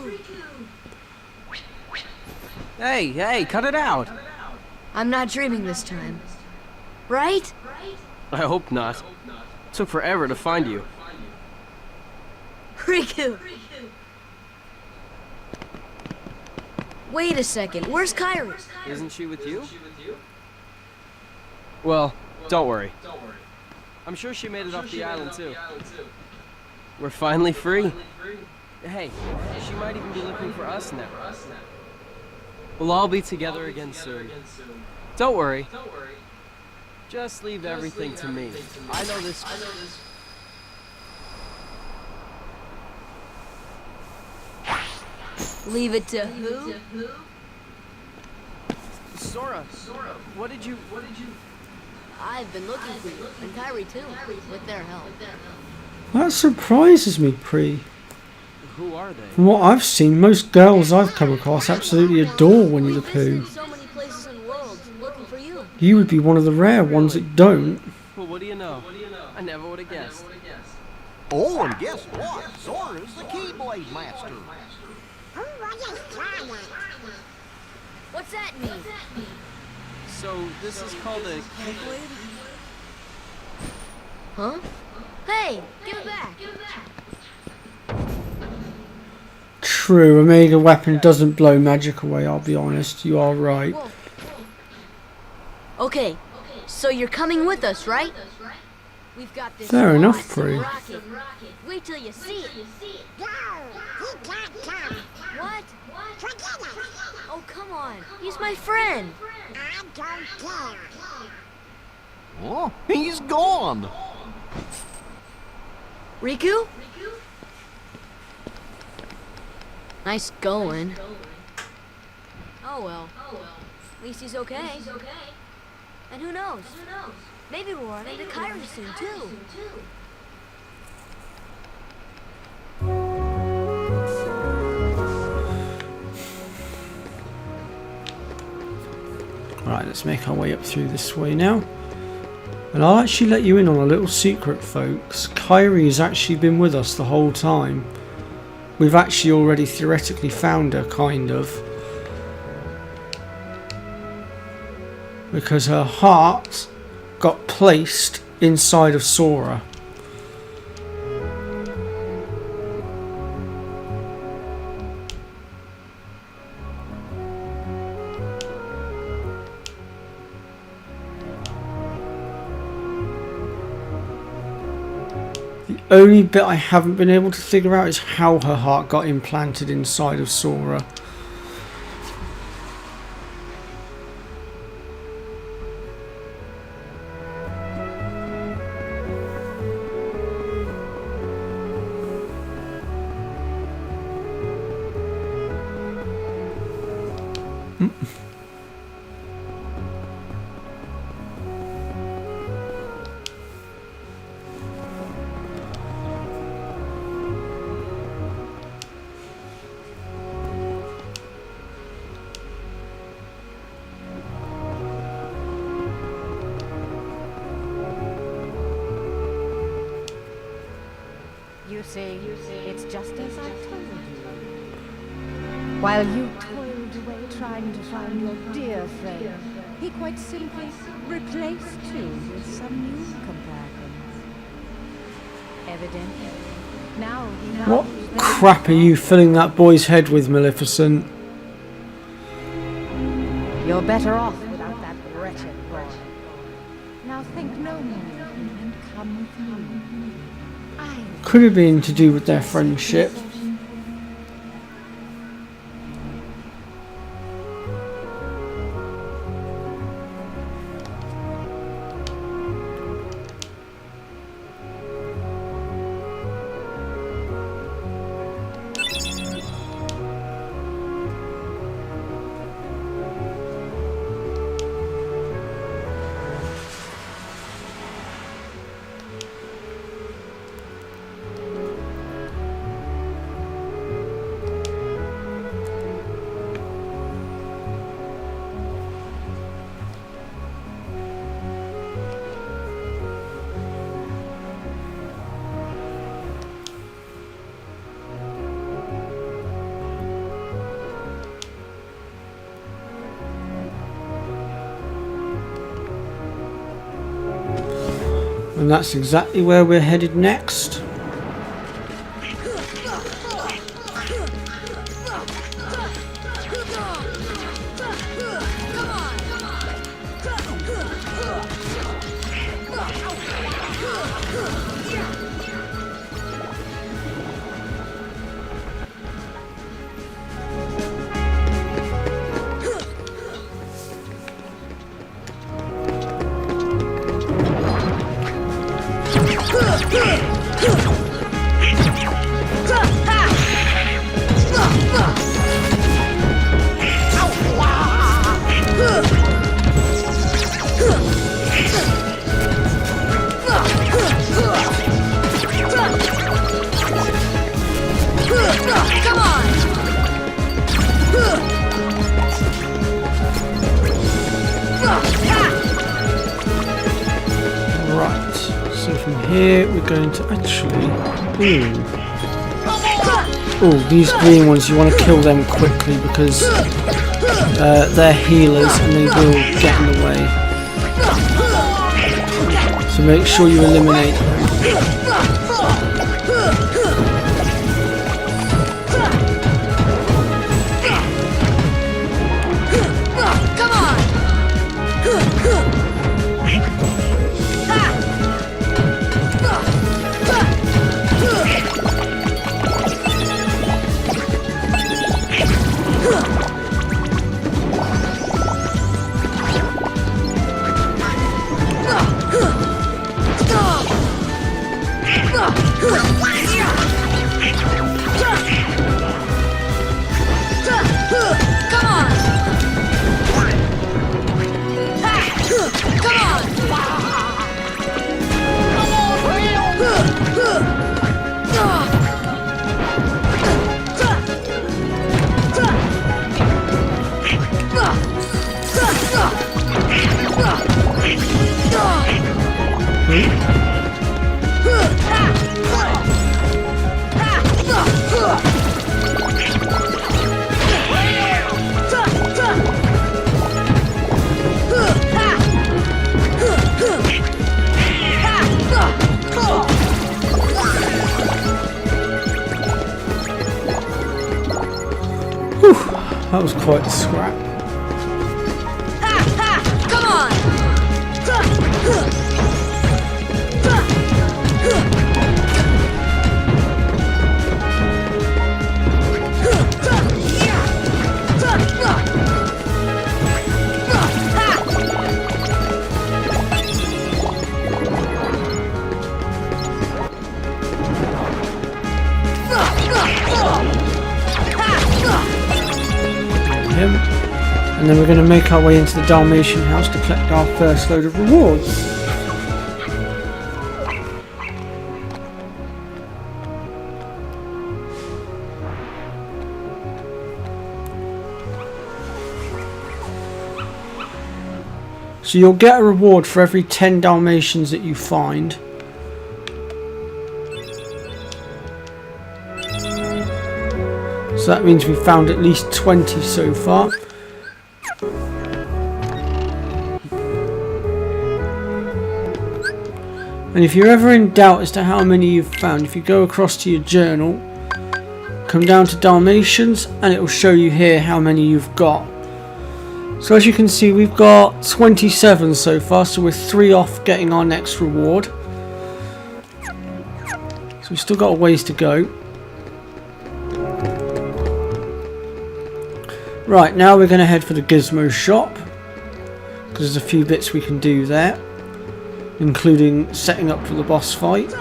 Hey, cut it out. I'm not dreaming this time. Right? I hope not. Took forever to find you. Riku! Wait a second, where's Kairi? Isn't she with you? Well, don't worry. I'm sure she made it off the island too. We're finally free. Hey, she might even be looking for us now. We'll all be together again soon. Don't worry. Just leave everything to me. I know this. Leave it to who? Sora, what did you... I've been looking for you, and Kairi too, with their help. That surprises me, Pri. Who are they? From what I've seen, most girls I've come across absolutely adore Winnie the Pooh. So many places and worlds looking for you. You would be one of the rare ones that don't. Well, what do you know? I never would have guessed. Oh, and guess what? Sora's the Keyblade Master. What's that mean? So, this is called a Keyblade? Huh? Hey, give it back! True, a mega weapon doesn't blow magic away, I'll be honest. You are right. Whoa. Okay, so you're coming with us, right? We've got this. Fair enough, Pri. Rocket. Wait till you see it. No, he can't come. What? Forget it. Oh, come on. He's my friend. I don't care. Oh, he's gone. Riku? Nice going. Oh well. At least he's okay. And who knows? Maybe we'll run into Kairi soon too. Right, let's make our way up through this way now. And I'll actually let you in on a little secret, folks. Kairi has actually been with us the whole time. We've actually already theoretically found her, kind of. Because her heart got placed inside of Sora. The only bit I haven't been able to figure out is how her heart got implanted inside of Sora. You see, it's just as I told you. While you toiled away trying to find your dear friend, he quite simply replaced you with some new companions. Evidently, now he knows What that crap are you filling that boy's head with, Maleficent? you're better off without that wretched boy. Now think no more of him and come with me. Could have been to do with their friendship. And that's exactly where we're headed next. Right, so from here we're going to actually... Ooh, these green ones, you want to kill them quickly because they're healers and they will get in the way. So make sure you eliminate them. That was quite a scrap. Come on! And then we're going to make our way into the Dalmatian House to collect our first load of rewards. So you'll get a reward for every 10 Dalmatians that you find. So that means we've found at least 20 so far. And if you're ever in doubt as to how many you've found, if you go across to your journal, come down to Dalmatians, and it will show you here how many you've got. So as you can see, we've got 27 so far, so we're 3 off getting our next reward. So we've still got a ways to go. Right, now we're going to head for the Gizmo Shop, because there's a few bits we can do there, including setting up for the boss fight.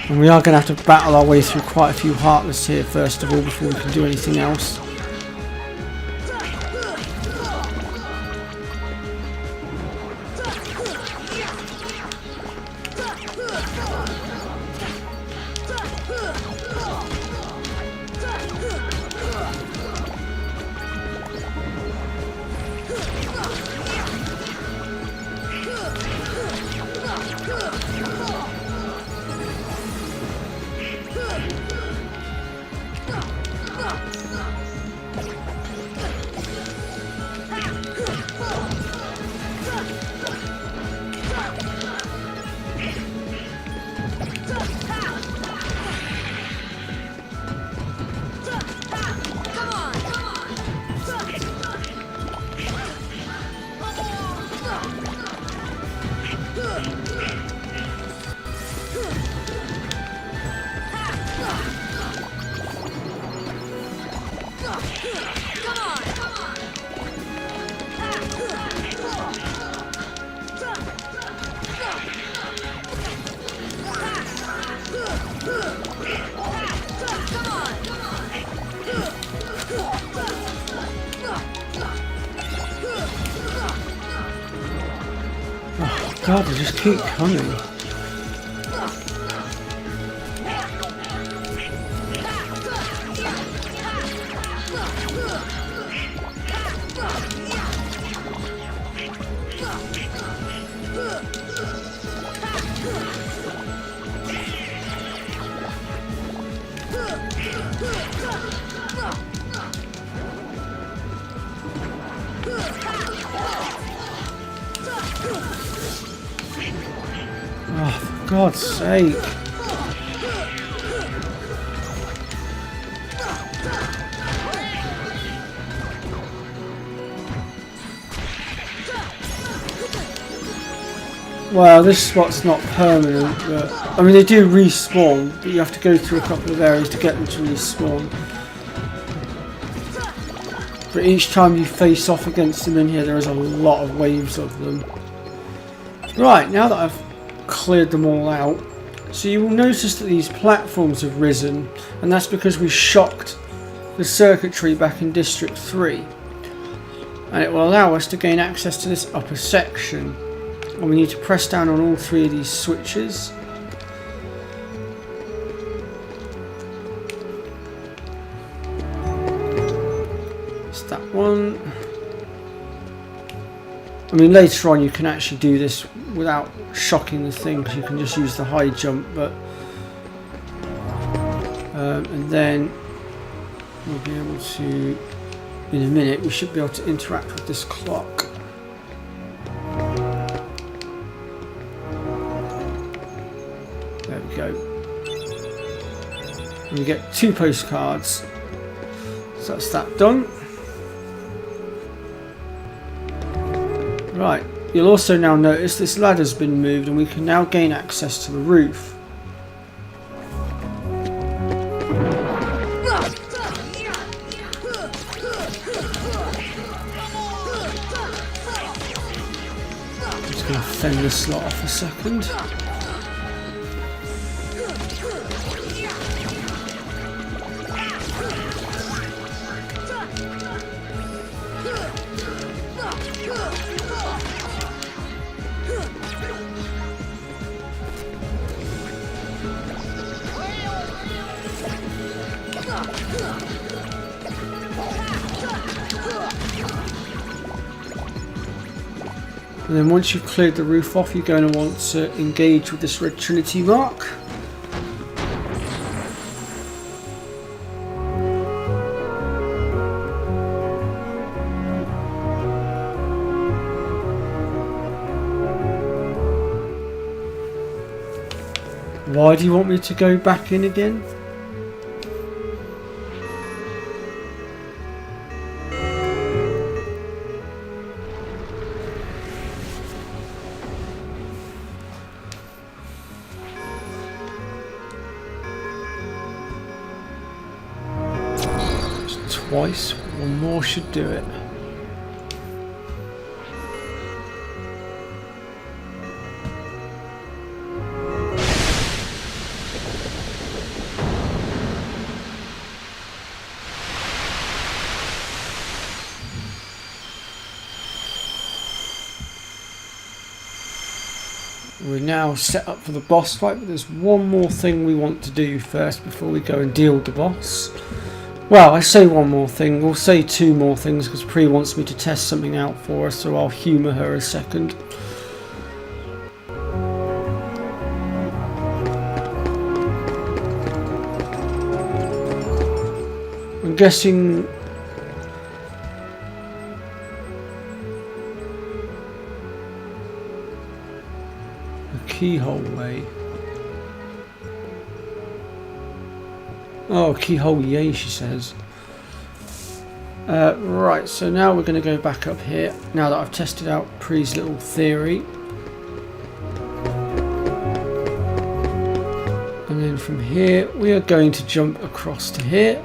And we are going to have to battle our way through quite a few Heartless here first of all before we can do anything else. Oh god, they just keep coming. Oh, for God's sake. Well, this spot's not permanent, but I mean they do respawn, but you have to go through a couple of areas to get them to respawn. But each time you face off against them in here, there is a lot of waves of them. Right, now that I've cleared them all out, so you will notice that these platforms have risen, and that's because we shocked the circuitry back in District 3. And it will allow us to gain access to this upper section. And we need to press down on all 3 of these switches. It's that one. I mean, later on you can actually do this without shocking the thing, because you can just use the high jump, but and then we'll be able to, in a minute, we should be able to interact with this clock. There we go. And we get 2 postcards. So that's that done. Right, you'll also now notice this ladder's been moved and we can now gain access to the roof. fend this lot off a second. And then once you've cleared the roof off, you're going to want to engage with this red Trinity mark. Why do you want me to go back in again? Twice, one more should do it. We're now set up for the boss fight, but there's one more thing we want to do first before we go and deal with the boss. Well, I say one more thing, we'll say two more things because Pri wants me to test something out for her, so I'll humour her a second. I'm guessing the keyhole way. Oh, keyhole yay, she says. Right, so now we're going to go back up here, now that I've tested out Pri's little theory. And then from here, we are going to jump across to here.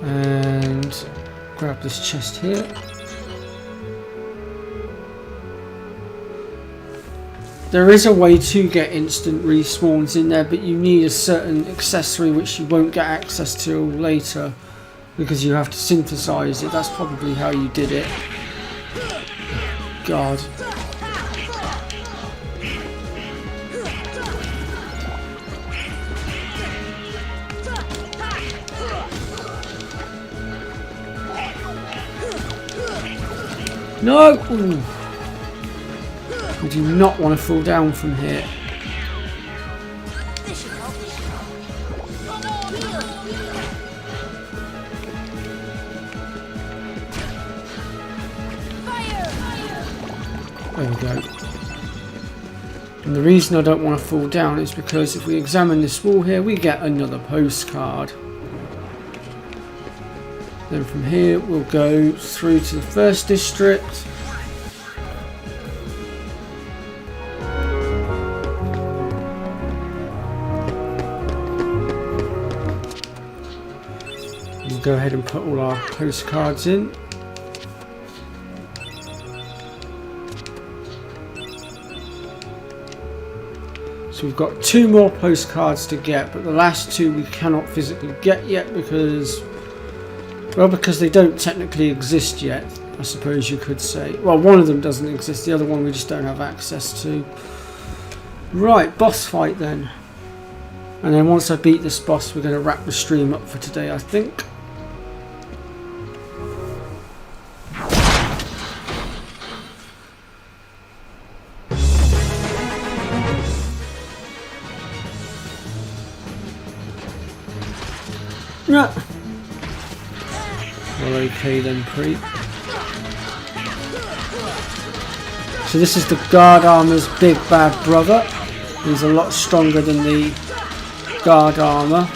And grab this chest here. There is a way to get instant respawns in there, but you need a certain accessory which you won't get access to later because you have to synthesize it. That's probably how you did it. God. No! Ooh. We do not want to fall down from here. There we go. And the reason I don't want to fall down is because if we examine this wall here, we get another postcard. Then from here we'll go through to the first district. We'll go ahead and put all our postcards in. So we've got 2 more postcards to get, but the last 2 we cannot physically get yet because, well, because they don't technically exist yet, I suppose you could say. Well, one of them doesn't exist, the other one we just don't have access to. Right, boss fight then. And then once I beat this boss, we're going to wrap the stream up for today, I think. Yeah. Well, okay then, Pri. So this is the guard armor's big bad brother. He's a lot stronger than the guard armor.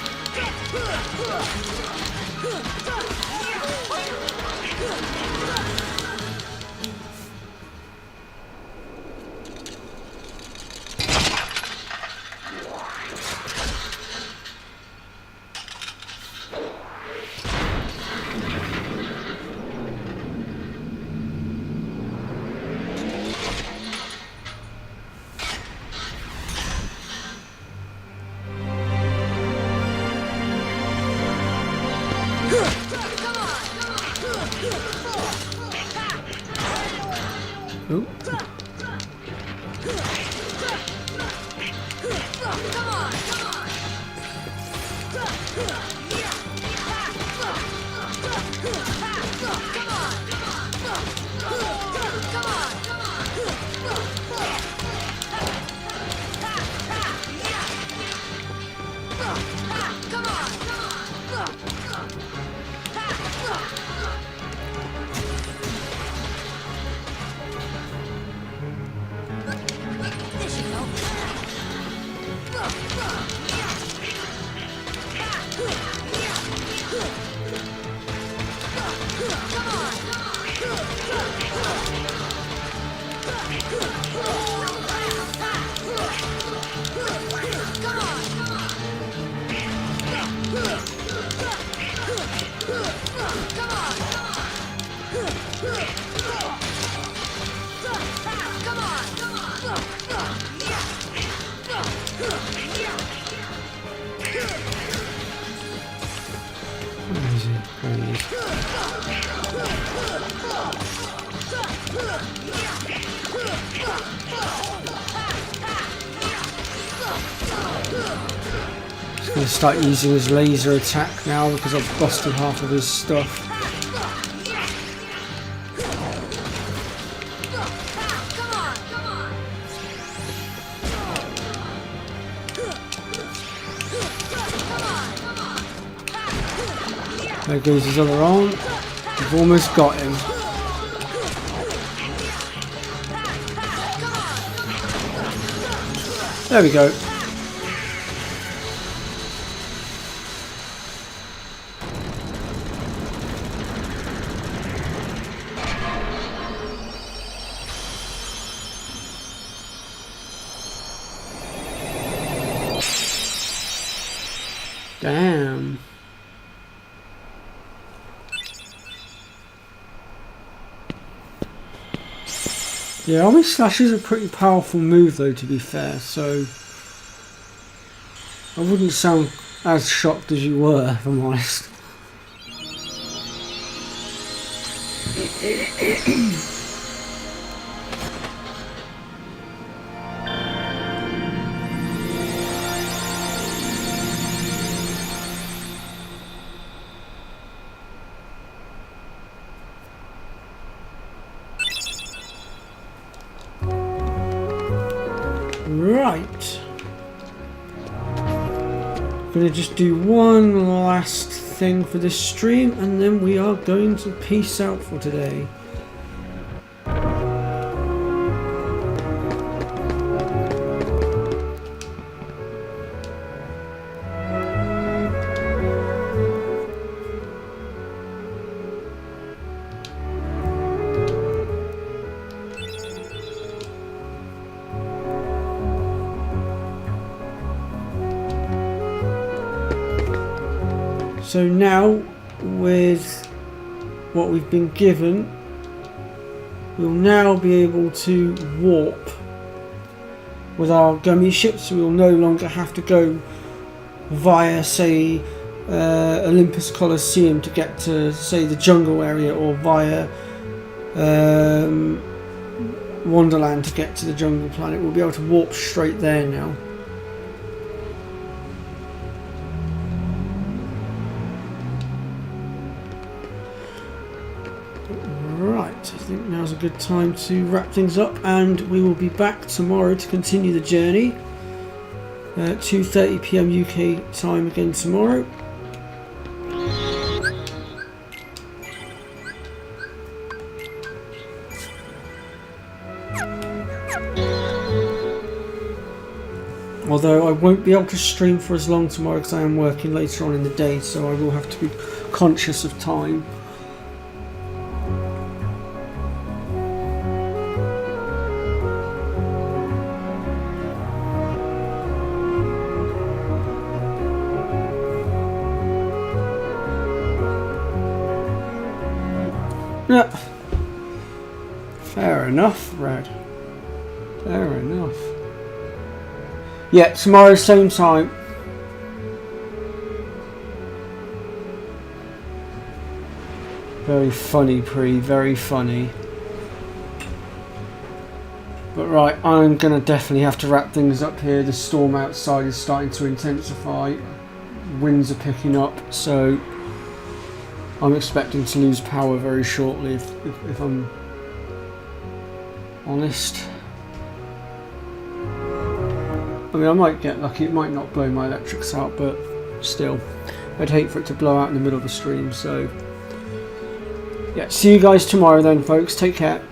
He's going to start using his laser attack now because I've busted half of his stuff. There goes his other arm. We've almost got him. There we go. Damn. Yeah, Army Slash is a pretty powerful move though, to be fair, so I wouldn't sound as shocked as you were, if I'm honest. Right. I'm gonna just do one last thing for this stream and then we are going to peace out for today. So now, with what we've been given, we'll now be able to warp with our gummy ship, so we'll no longer have to go via, say, Olympus Coliseum to get to, say, the jungle area, or via Wonderland to get to the jungle planet. We'll be able to warp straight there now. I think now's a good time to wrap things up, and we will be back tomorrow to continue the journey at 2:30 PM UK time again tomorrow. Although I won't be able to stream for as long tomorrow because I am working later on in the day, so I will have to be conscious of time. Yeah. Fair enough, Red. Fair enough. Yeah, tomorrow same time. Very funny, Pre, very funny. But right, I'm gonna definitely have to wrap things up here. The storm outside is starting to intensify. Winds are picking up, so I'm expecting to lose power very shortly if I'm honest. I mean, I might get lucky. It might not blow my electrics out, but still, I'd hate for it to blow out in the middle of the stream. So, yeah, see you guys tomorrow then, folks. Take care.